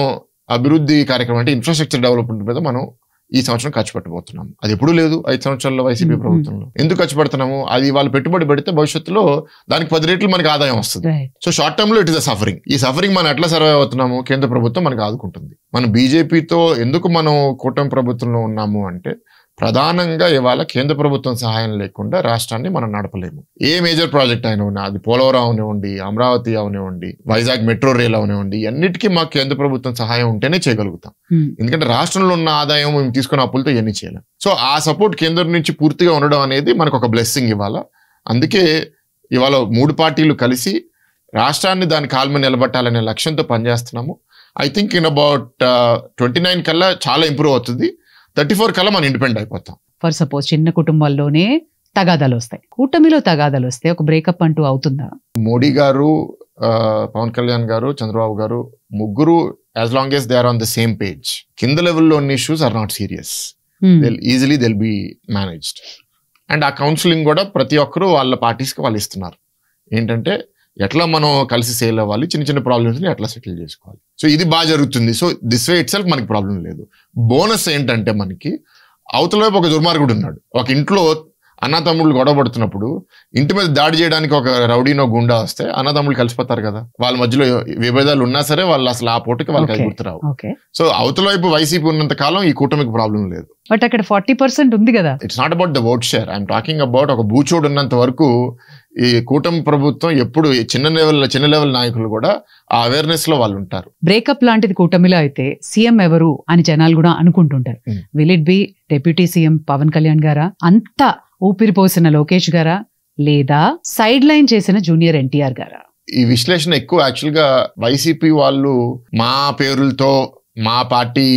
అభివృద్ధి కార్యక్రమం అంటే ఇన్ఫ్రాస్ట్రక్చర్ డెవలప్మెంట్ మీద మనం ఈ సంవత్సరం ఖర్చు పెట్టబోతున్నాము. అది ఎప్పుడు లేదు 5 సంవత్సరాల్లో వైసీపీ ప్రభుత్వంలో. ఎందుకు ఖర్చు పెడుతున్నాము? అది వాళ్ళు పెట్టుబడి పెడితే భవిష్యత్తులో దానికి 10 రెట్లు మనకి ఆదాయం వస్తుంది. సో షార్ట్ టర్మ్ లో ఇట్ ఇస్ అ సఫరింగ్. ఈ సఫరింగ్ మనం ఎట్లా సర్వైవ్ అవుతున్నాము? కేంద్ర ప్రభుత్వం మనకు ఆదుకుంటుంది. మనం బీజేపీతో ఎందుకు మనం కూటమి ప్రభుత్వంలో ఉన్నాము అంటే ప్రధానంగా ఇవాళ కేంద్ర ప్రభుత్వం సహాయం లేకుండా రాష్ట్రాన్ని మనం నడపలేము. ఏ మేజర్ ప్రాజెక్ట్ అయినా ఉన్నా, అది పోలవరం అవనివ్వండి, అమరావతి అవనివ్వండి, వైజాగ్ మెట్రో రైల్ అవనివ్వండి, అన్నిటికీ మాకు కేంద్ర ప్రభుత్వం సహాయం ఉంటేనే చేయగలుగుతాం. ఎందుకంటే రాష్ట్రంలో ఉన్న ఆదాయం మేము తీసుకున్న అప్పులతో ఇవన్నీ చేయలేం. సో ఆ సపోర్ట్ కేంద్రం నుంచి పూర్తిగా ఉండడం అనేది మనకు ఒక బ్లెస్సింగ్ ఇవాళ. అందుకే ఇవాళ 3 పార్టీలు కలిసి రాష్ట్రాన్ని దాని కాళ్ళ మీద నిలబట్టాలనే లక్ష్యంతో పనిచేస్తున్నాము. ఐ థింక్ ఇన్ అబౌట్ 29 కల్లా చాలా ఇంప్రూవ్ అవుతుంది. 34 కల్లా మనం ఇండిపెండెంట్ అయిపోతాం. ఫర్ సపోజ్ చిన్న కుటుంబాల్లోనే తగాదాలు వస్తాయి, కూటమిలో తగాదాలు వస్తాయి, ఒక బ్రేకప్ అంటూ అవుతుందా? మోడీ గారు, పవన్ కళ్యాణ్ గారు, చంద్రబాబు గారు ముగ్గురు as long as they are on the same page, కింద లెవెల్లో ఉన్న issues are not serious, easily will be managed. And ఆ కౌన్సిలింగ్ కూడా ప్రతి ఒక్కరు వాళ్ళ పార్టీస్కి వాళ్ళు ఇస్తున్నారు. ఏంటంటే ఎట్లా మనం కలిసి సేల్ అవ్వాలి, చిన్న చిన్న ప్రాబ్లమ్స్ని ఎట్లా సెటిల్ చేసుకోవాలి. సో ఇది బాగా జరుగుతుంది. So this way it self మనకి ప్రాబ్లం లేదు. బోనస్ ఏంటంటే మనకి అవతల వైపు ఒక దుర్మార్గుడు ఉన్నాడు. ఒక ఇంట్లో అన్నతమ్ముళ్ళు గొడవ పడుతున్నప్పుడు ఇంటి మీద దాడి చేయడానికి ఒక రౌడీనో గుండా వస్తే అన్నతమ్ముళ్ళు కలిసిపోతారు కదా. వాళ్ళ మధ్యలో విభేదాలు ఉన్నా సరే వాళ్ళు అసలు ఆ పూటకి వాళ్ళకి గుర్తురావు. సో అవతల వైపు వైసీపీ ఉన్నంత కాలం ఈ కూటమికి ప్రాబ్లం లేదు. బట్ అక్కడ 40% ఉంది కదా. It's not about the vote share, I'm talking about ఒక బూచోడు ఉన్నంత వరకు ఈ కూటమి ప్రభుత్వం ఎప్పుడు చిన్న లెవెల్ నాయకులు కూడా ఆ అవేర్నెస్ లో వాళ్ళు ఉంటారు. బ్రేకప్ లాంటిది కూటమిలో అయితే సీఎం ఎవరు అని జనాలు కూడా అనుకుంటుంటారు. Will it be deputy CM Pawan Kalyan గారా, అంత ఊపిరిపోసిన లోకేష్ గారా, లేదా సైడ్ లైన్ చేసిన జూనియర్ ఎన్టీఆర్ గారా? ఈ విశ్లేషణ ఎక్కువ యాక్చువల్ గా వైసీపీ వాళ్ళు మా పేరులతో మా పార్టీ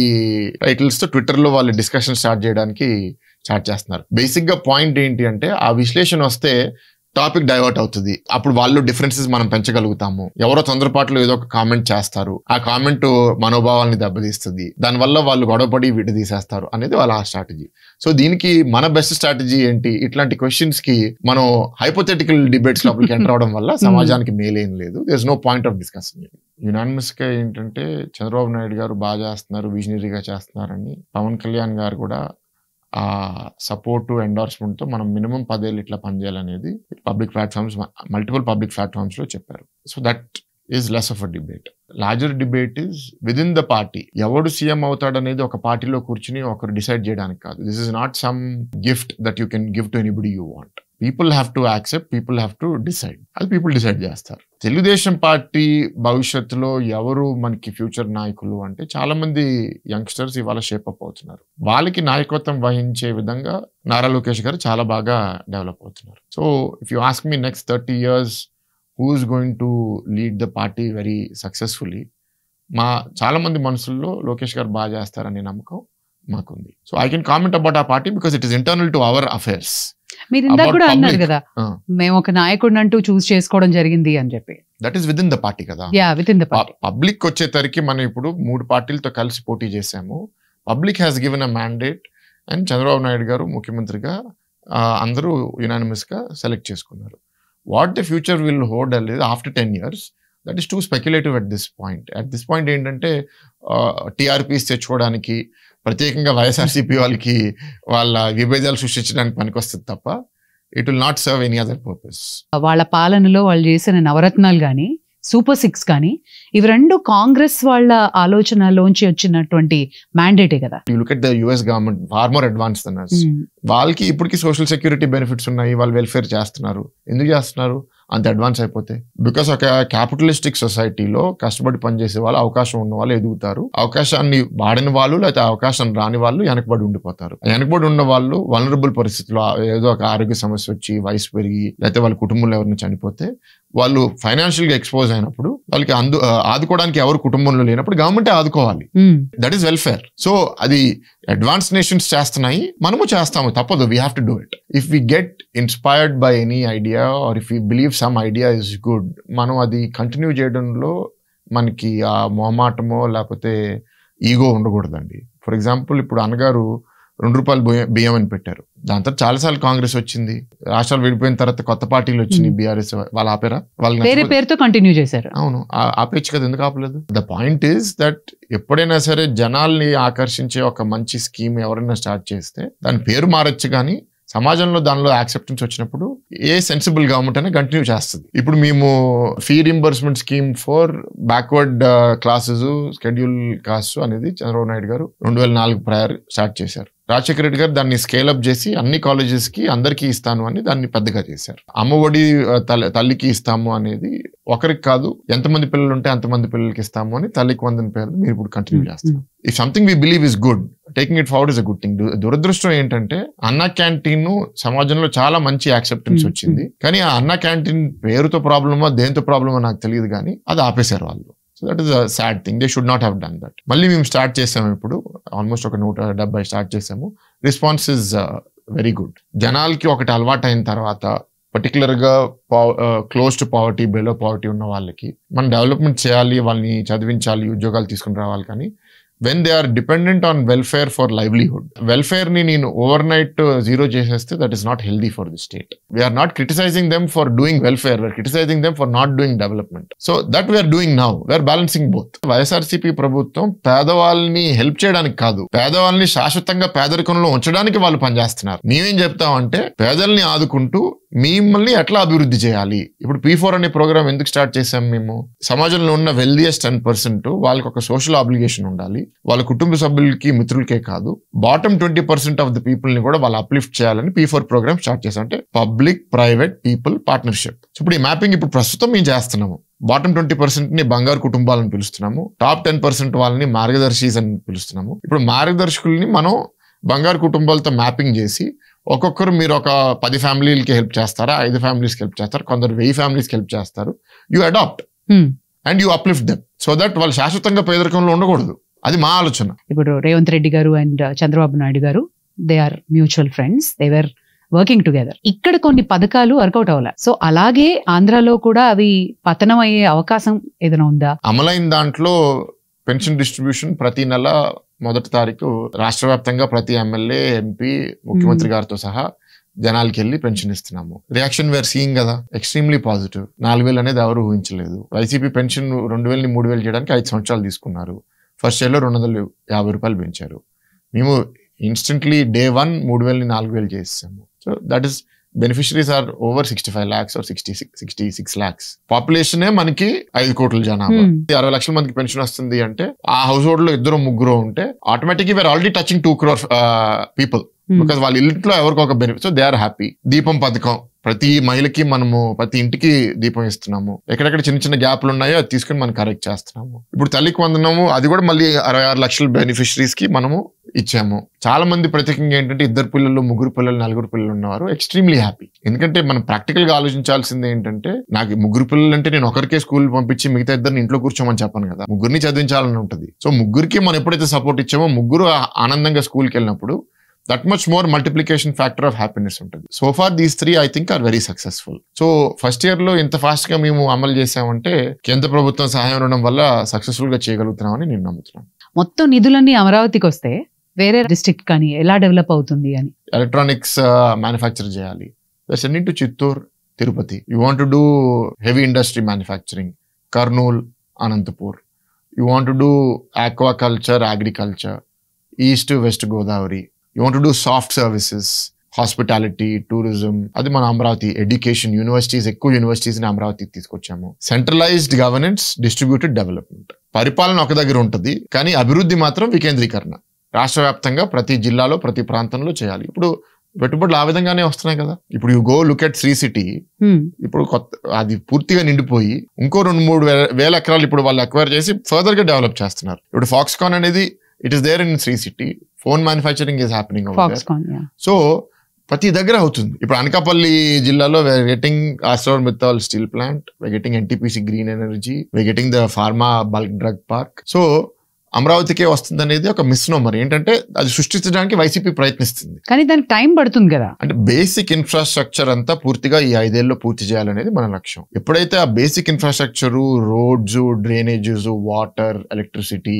టైటిల్స్ తో ట్విట్టర్ లో వాళ్ళు డిస్కషన్ స్టార్ట్ చేయడానికి స్టార్ట్ చేస్తున్నారు. బేసిక్ గా పాయింట్ ఏంటి అంటే ఆ విశ్లేషణ వస్తే టాపిక్ డైవర్ట్ అవుతుంది. అప్పుడు వాళ్ళు డిఫరెన్సెస్ మనం పెంచగలుగుతాము. ఎవరో తొందరపాటులో ఏదో ఒక కామెంట్ చేస్తారు, ఆ కామెంట్ మనోభావాల్ని దెబ్బతీస్తుంది, దానివల్ల వాళ్ళు గొడవపడి విడి తీసేస్తారు అనేది వాళ్ళ స్ట్రాటజీ. సో దీనికి మన బెస్ట్ స్ట్రాటజీ ఏంటి? ఇట్లాంటి క్వశ్చన్స్ కి మనం హైపోథెటికల్ డిబేట్స్ లోపలికి ఎంటర్ అవడం వల్ల సమాజానికి మేలేం లేదు. There is no point of discussion. Unanimous గా ఏంటంటే చంద్రబాబు నాయుడు గారు బాగా చేస్తున్నారు, విజనరీగా చేస్తున్నారని, పవన్ కళ్యాణ్ గారు కూడా ఆ సపోర్టు ఎండార్స్మెంట్ తో మనం మినిమం 10 ఏళ్ళు ఇట్లా పనిచేయాలనేది public platforms, multiple public platforms లో చెప్పారు. So that is less of a debate. Larger debate is with in the party. ఎవడు సీఎం అవుతాడనేది ఒక పార్టీలో కూర్చుని ఒకరు డిసైడ్ చేయడానికి కాదు. This is not some gift that you can give to anybody you want. People have to accept, people have to decide. అది people decide చేస్తారు. Telugu Desam party భవిష్యత్తులో ఎవరు మనకి ఫ్యూచర్ నాయకులు అంటే చాలా మంది యంగ్స్టర్స్ ఇవాళ షేప్ అప్ అవుతున్నారు. వాళ్ళకి నాయకత్వం వహించే విధంగా నారా లోకేష్ గారు చాలా బాగా డెవలప్ అవుతున్నారు. So if you ask me next 30 years who is going to lead the party very successfully, మా చాలా మంది మనసుల్లో లోకేష్ గారు బాగా చేస్తారనే నమ్మకం మాకుంది. So I can comment about ఆ party because it is internal to our affairs. మీరు ఇందాక కూడా అన్నారు కదా, మేము ఒక నాయకుడిని అంటూ చూస్ చేసుకోవడం జరిగింది అని చెప్పి. That is within the party కదా. పబ్లిక్ వచ్చేసరికి మనం ఇప్పుడు 3 పార్టీలతో కలిసి పోటీ చేశాము. Public has given a mandate and Chandrababu Naidu గారు ముఖ్యమంత్రిగా అందరూ యునానిమస్ గా సెలెక్ట్ చేసుకున్నారు. What the future will hold అనేది after 10 years, that is too speculative at this point. At this point ఏంటంటే టీఆర్పీస్ తెచ్చుకోవడానికి, ప్రత్యేకంగా వైఎస్ఆర్సీపీ వాళ్ళకి వాళ్ళ విభేదాలు సృష్టించడానికి పనికొస్తుంది తప్ప it will not serve any other purpose. వాళ్ళ పాలనలో వాళ్ళు చేసిన నవరత్నాలు కానీ, సూపర్ 6 కానీ, ఇవి రెండు కాంగ్రెస్ వాళ్ళ ఆలోచనలోంచి వచ్చినటువంటి మ్యాండేటే కదా. You look at the US government, far more advance than us. వాళ్ళకి ఇప్పటికి సోషల్ సెక్యూరిటీ బెనిఫిట్స్ ఉన్నాయి, వాళ్ళు వెల్ఫేర్ చేస్తున్నారు. ఎందుకు చేస్తున్నారు? అంత అడ్వాన్స్ అయిపోతే. బికాస్ ఒక క్యాపిటలిస్టిక్ సొసైటీలో కష్టపడి పనిచేసే వాళ్ళు, అవకాశం ఉన్న వాళ్ళు ఎదుగుతారు. అవకాశాన్ని వాడిన వాళ్ళు లేకపోతే అవకాశం రాని వాళ్ళు వెనకబడి ఉండిపోతారు. వెనకబడి ఉన్న వాళ్ళు వల్నరబుల్ పరిస్థితుల్లో ఏదో ఒక ఆరోగ్య సమస్య వచ్చి, వయసు పెరిగి, లేకపోతే వాళ్ళ కుటుంబంలో ఎవరిని చనిపోతే వాళ్ళు ఫైనాన్షియల్ గా ఎక్స్పోజ్ అయినప్పుడు వాళ్ళకి ఆదుకోవడానికి ఎవరు కుటుంబంలో లేనప్పుడు గవర్నమెంటే ఆదుకోవాలి. That is welfare. సో అది అడ్వాన్స్ నేషన్స్ చేస్తున్నాయి, మనము చేస్తాము, తప్పదు. We have to do it. If we get inspired by any idea or if you believe some idea is good, మనం అది కంటిన్యూ చేయడంలో మనకి ఆ మొహమాటమో లేకపోతే ఈగో ఉండకూడదండి. ఫర్ ఎగ్జాంపుల్ ఇప్పుడు అన్నగారు ₹2 బియ్యం అని పెట్టారు. దాని తర్వాత చాలాసార్లు కాంగ్రెస్ వచ్చింది, రాష్ట్రాలు విడిపోయిన తర్వాత కొత్త పార్టీలు వచ్చినాయి, బీఆర్ఎస్ వాళ్ళు ఆపారా? వేరే పేరుతో కంటిన్యూ చేశారు. అవును, ఆపేచ్చు కదా, ఎందుకు ఆపలేదు? ద పాయింట్ ఈస్ దట్ ఎప్పుడైనా సరే జనాల్ని ఆకర్షించే ఒక మంచి స్కీమ్ ఎవరైనా స్టార్ట్ చేస్తే దాని పేరు మారచ్చు, కానీ సమాజంలో దానిలో యాక్సెప్టెన్స్ వచ్చినప్పుడు ఏ సెన్సిబుల్ గవర్నమెంట్ అయినా కంటిన్యూ చేస్తుంది. ఇప్పుడు మేము fee reimbursement scheme for backward classes, schedule caste అనేది చంద్రబాబు నాయుడు గారు 2004 ప్రయర్ స్టార్ట్ చేశారు. రాజశేఖర రెడ్డి గారు దాన్ని స్కేలప్ చేసి అన్ని కాలేజెస్ కి అందరికీ ఇస్తాను అని దాన్ని పెద్దగా చేశారు. అమ్మఒడి తల్లికి ఇస్తాము అనేది ఒకరికి కాదు, ఎంతమంది పిల్లలు ఉంటే అంతమంది పిల్లలకి ఇస్తాము అని తల్లికి వందన పేరు మీరు ఇప్పుడు కంటిన్యూ చేస్తారు. If something we believe is good, taking it forward is a good thing. దురదృష్టం ఏంటంటే అన్నా క్యాంటీన్ సమాజంలో చాలా మంచి యాక్సెప్టెన్స్ వచ్చింది, కానీ ఆ అన్నా క్యాంటీన్ పేరుతో ప్రాబ్లమా దేంతో ప్రాబ్లమో నాకు తెలియదు, కానీ అది ఆపేశారు వాళ్ళు. So that is a sad thing. They should not have done that. మళ్ళీ మేము స్టార్ట్ చేసాము, ఇప్పుడు ఆల్మోస్ట్ ఒక 170 స్టార్ట్ చేసాము. Response is very good. జనాలకి ఒకటి అలవాటు అయిన తర్వాత, పర్టికులర్ గా close to poverty, below poverty ఉన్న వాళ్ళకి మనం డెవలప్మెంట్ చేయాలి, వాళ్ళని చదివించాలి, ఉద్యోగాలు తీసుకుని రావాలి. కానీ when they are dependent on welfare for livelihood, welfare ni nenu overnight zero cheseste, that is not healthy for the state. We are not criticizing them for doing welfare, we are criticizing them for not doing development. So that we are doing now, we are balancing both. YSRCP ప్రభుత్వం పేదవాళ్ళని help చేయడానికి కాదు, పేదవాళ్ళని శాశ్వతంగా పేదరికంలో ఉంచడానికి వాళ్ళు పనిచేస్తున్నారు. మేమేం చెప్తామంటే పేదల్ని ఆదుకుంటూ మిమ్మల్ని ఎట్లా అభివృద్ధి చేయాలి. ఇప్పుడు P4 అనే ప్రోగ్రామ్ ఎందుకు స్టార్ట్ చేసాం మేము? సమాజంలో ఉన్న వెల్దియస్ట్ 10% వాళ్ళకి ఒక సోషల్ ఆబ్లిగేషన్ ఉండాలి, వాళ్ళ కుటుంబ సభ్యులకి మిత్రులకే కాదు, బాటమ్ 20% ఆఫ్ ద పీపుల్ ని కూడా వాళ్ళు అప్లిఫ్ట్ చేయాలని P4 ప్రోగ్రామ్ స్టార్ట్ చేసాం. అంటే పబ్లిక్ ప్రైవేట్ పీపుల్ పార్ట్నర్షిప్. ఇప్పుడు ఈ మ్యాపింగ్ ఇప్పుడు ప్రస్తుతం మేము చేస్తున్నాము. బాటమ్ 20% ని బంగారు కుటుంబాలను పిలుస్తున్నాము, టాప్ 10% వాళ్ళని మార్గదర్శీస్ అని పిలుస్తున్నాము. ఇప్పుడు మార్గదర్శకుల్ని మనం బంగారు కుటుంబాలతో మ్యాపింగ్ చేసి ఒక్కొక్కరు మీరు ఒక 10 ఫ్యామిలీలకి హెల్ప్ చేస్తారా, 5 ఫ్యామిలీస్కి హెల్ప్ చేస్తారు, కొందరు 1000 ఫ్యామిలీస్కి హెల్ప్ చేస్తారు. You adopt and you uplift them so that వాళ్ళు శాశ్వతంగా పేదరికంలో ఉండకూడదు. అది మా ఆలోచన. ఇప్పుడు రేవంత్ రెడ్డి గారు and Chandrababu Naidu garu, they are mutual friends, they were working together. ఇక్కడ కొన్ని పథకాలు వర్కౌట్ అవ్వాలి. సో అలాగే ఆంధ్రాలో కూడా అవి పతనం అయ్యే అవకాశం ఏదైనా ఉందా? అమలైన దాంట్లో పెన్షన్ డిస్ట్రిబ్యూషన్ ప్రతి నెల 1వ తారీఖు రాష్ట్ర వ్యాప్తంగా ప్రతి ఎమ్మెల్యే, ఎంపీ, ముఖ్యమంత్రి గారితో సహా జనాలకి వెళ్ళి పెన్షన్ ఇస్తున్నాము. రియాక్షన్ వేర్ సీయింగ్ కదా, ఎక్స్ట్రీమ్లీ పాజిటివ్. 4000 అనేది ఎవరు ఊహించలేదు. వైసీపీ పెన్షన్ 2000ని 3000 చేయడానికి 5 సంవత్సరాలు తీసుకున్నారు. ఫస్ట్ ఇయర్లో 250 రూపాయలు పెంచారు. మేము ఇన్స్టెంట్లీ డే 1 3000ని 4000 చేసాము. So that is beneficiaries are over 65 lakhs or 66 lakhs. పాపులేషనే మనకి 5 కోట్ల జనాభా, 60 లక్షల మందికి పెన్షన్ వస్తుంది అంటే ఆ హౌస్ హోల్డ్ లో 2-3 ఉంటే automatic we are already touching 2 crore people. Because వాళ్ళ ఇంట్లో ఎవరికి ఒక benefit. So they are happy. Deepam పథకం ప్రతి మహిళకి మనము ప్రతి ఇంటికి దీపం ఇస్తున్నాము. ఎక్కడెక్కడ చిన్న చిన్న గ్యాప్లు ఉన్నాయో అది తీసుకుని మనం కరెక్ట్ చేస్తున్నాము. ఇప్పుడు తల్లికి వందనము అది కూడా మళ్ళీ 66 లక్షల బెనిఫిషరీస్ కి మనము ఇచ్చాము. చాలా మంది ప్రత్యేకంగా ఏంటంటే 2 పిల్లలు, 3 పిల్లలు, 4 పిల్లలు ఉన్నవారు ఎక్స్ట్రీమ్లీ హ్యాపీ. ఎందుకంటే మనం ప్రాక్టికల్ గా ఆలోచించాల్సింది ఏంటంటే, నాకు 3 పిల్లలు అంటే నేను ఒకరికే స్కూల్ పంపించి మిగతా 2 ఇంట్లో కూర్చోమని చెప్పాను కదా, 3 చదివించాలని ఉంటుంది. సో 3కి మనం ఎప్పుడైతే సపోర్ట్ ఇచ్చామో 3 ఆనందంగా స్కూల్కి వెళ్ళినప్పుడు that much more multiplication factor of happiness ఉంటుంది. So far these 3 I think are very successful. So first year లో ఇంత ఫాస్ట్ గా మేము అమలు చేసామంటే కేంద్ర ప్రభుత్వం సహాయం ఉండడం వల్ల సక్సెస్ఫుల్ గా చేయగలుగుతున్నామని నేను నమ్ముతున్నాను. మొత్తం నిధులన్నీ అమరావతికి వస్తే వేరే డిస్ట్రిక్ట్ కానీ ఎలా డెవలప్ అవుతుంది అని? ఎలక్ట్రానిక్స్ మ్యానుఫ్యాక్చర్ చేయాలి. we're sending to Chittoor, Tirupati. you want to do heavy industry manufacturing, Kurnool, Anantapur. you want to do aquaculture, agriculture, east west Godavari. You want to do soft services, hospitality, tourism. అది మన అమరావతి. ఎడ్యుకేషన్, యూనివర్సిటీస్, ఎక్కువ universities ని అమరావతికి తీసుకొచ్చాము. Centralised governance, distributed development. పరిపాలన ఒక దగ్గర ఉంటుంది, కానీ అభివృద్ధి మాత్రం వికేంద్రీకరణ. రాష్ట్ర వ్యాప్తంగా ప్రతి జిల్లాలో ప్రతి ప్రాంతంలో చేయాలి. ఇప్పుడు పెట్టుబడులు ఆ విధంగానే వస్తున్నాయి కదా. ఇప్పుడు you go look at Sri city, ఇప్పుడు అది పూర్తిగా నిండిపోయి ఇంకో 2-3 వేల ఎకరాలు ఇప్పుడు వాళ్ళు అక్వైర్ చేసి ఫర్దర్ గా డెవలప్ చేస్తున్నారు. ఇప్పుడు ఫాక్స్కాన్ అనేది it is there in Sri city. Phone manufacturing is happening over Foxconn, there. Yeah. So ప్రతి దగ్గర అవుతుంది. ఇప్పుడు అనకాపల్లి జిల్లాలో we're getting ArcelorMittal steel plant, we're getting NTPC green energy, we're getting the pharma bulk drug park. సో అమరావతికే వస్తుంది అనేది ఒక మిస్నోమర్. ఏంటంటే అది సృష్టించడానికి వైసీపీ ప్రయత్నిస్తుంది, కానీ దానికి టైం పడుతుంది కదా. అంటే బేసిక్ ఇన్ఫ్రాస్ట్రక్చర్ అంతా పూర్తిగా ఈ 5 ఏళ్ళలో పూర్తి చేయాలనేది మన లక్ష్యం. ఎప్పుడైతే ఆ basic infrastructure, roads, drainages, water, electricity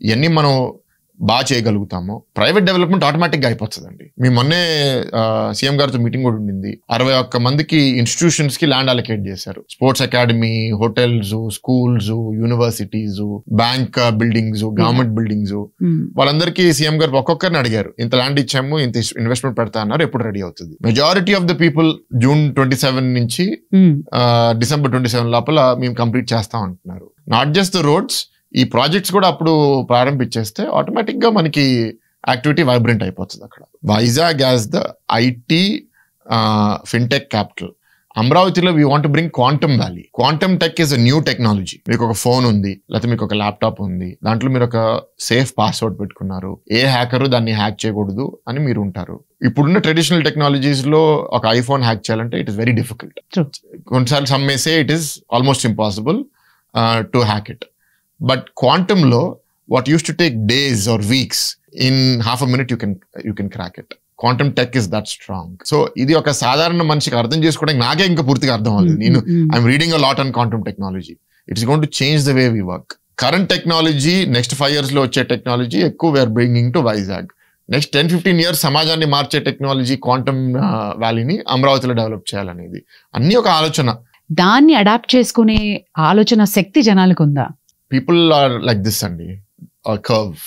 ఇవన్నీ మనం బాగా చేయగలుగుతాము, ప్రైవేట్ డెవలప్మెంట్ ఆటోమేటిక్గా అయిపోతుందండి. మీ మొన్నే సీఎం గారితో మీటింగ్ కూడా ఉండింది. 61 మందికి ఇన్స్టిట్యూషన్స్ కి ల్యాండ్ అలొకేట్ చేశారు. Sports academy, hotels, schools, universities, bank buildings, government buildings, వాళ్ళందరికీ సీఎం గారు ఒక్కొక్కరిని అడిగారు, ఇంత ల్యాండ్ ఇచ్చాము, ఇంత ఇన్వెస్ట్మెంట్ పెడతా అన్నారు, ఎప్పుడు రెడీ అవుతుంది. Majority of the people June 27 నుంచి డిసెంబర్ 27 లోపల మేము కంప్లీట్ చేస్తాం అంటున్నారు. నాట్ జస్ట్ ద రోడ్స్, ఈ ప్రాజెక్ట్స్ కూడా అప్పుడు ప్రారంభించేస్తే ఆటోమేటిక్ గా మనకి యాక్టివిటీ వైబ్రెంట్ అయిపోతుంది అక్కడ. Vizag as the IT fintech capital. అమరావతిలో we want bring quantum valley. Quantum tech is a new technology. మీకు ఒక ఫోన్ ఉంది, లేకపోతే మీకు ఒక ల్యాప్టాప్ ఉంది, దాంట్లో మీరు ఒక సేఫ్ పాస్వర్డ్ పెట్టుకున్నారు, ఏ హ్యాకరు దాన్ని హ్యాక్ చేయకూడదు అని మీరు ఉంటారు. ఇప్పుడున్న ట్రెడిషనల్ టెక్నాలజీస్ లో ఒక ఐఫోన్ హ్యాక్ చేయాలంటే ఇట్ ఇస్ వెరీ డిఫికల్ట్. కొన్నిసార్లు some may say it is almost impossible to hack it. But quantum law, what used to take days or weeks, in half a minute you can crack it. Quantum tech is that strong. So ఇది ఒక సాధారణ మనిషికి అర్థం చేసుకోవడానికి నాకే ఇంకా పూర్తిగా అర్థం అవ్వలేదు. I'm reading a lot on quantum technology. It's going to change the way we work. Current technology, next 5 years లో వచ్చే టెక్నాలజీ ఎక్కువ we're bringing to Vizag. Next 10-15 years సమాజాన్ని మార్చే టెక్నాలజీ క్వాంటమ్ వ్యాలీని అమరావతిలో డెవలప్ చేయాలనేది అన్ని ఒక ఆలోచన. దాన్ని అడాప్ట్ చేసుకునే ఆలోచన శక్తి జనాలకు ఉందా? పీపుల్ ఆర్ లైక్ దిస్ అండి, కర్వ్.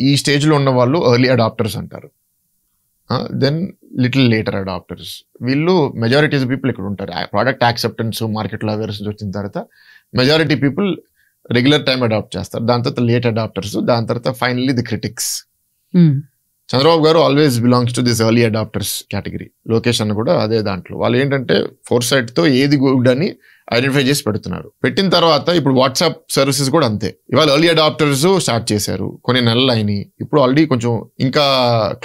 ఈ స్టేజ్ లో ఉన్న వాళ్ళు ఎర్లీ అడాప్టర్స్ అంటారు, దెన్ లిటిల్ లేటర్ అడాప్టర్స్. వీళ్ళు మెజారిటీ ఆఫ్ పీపుల్ ఇక్కడ ఉంటారు. ప్రోడక్ట్ యాక్సెప్టెన్స్, మార్కెట్లో అవేర్నెస్ వచ్చిన తర్వాత majority people regular time adopt చేస్తారు, దాని తర్వాత లేట్ అడాప్టర్స్, దాని తర్వాత ఫైనల్లీ ది క్రిటిక్స్. చంద్రబాబు గారు always belongs to this early adopters category. Lokesh అన్న కూడా అదే దాంట్లో. వాళ్ళు ఏంటంటే ఫోర్సైట్ తో ఏది గుడ్ అని ఐడెంటిఫై చేసి పెడుతున్నారు. పెట్టిన తర్వాత ఇప్పుడు వాట్సాప్ సర్వీసెస్ కూడా అంతే. ఇవాళ ఎర్లీ అడాప్టర్స్ స్టార్ట్ చేశారు, కొన్ని నెలలు అయినాయి, ఇప్పుడు ఆల్రెడీ కొంచెం ఇంకా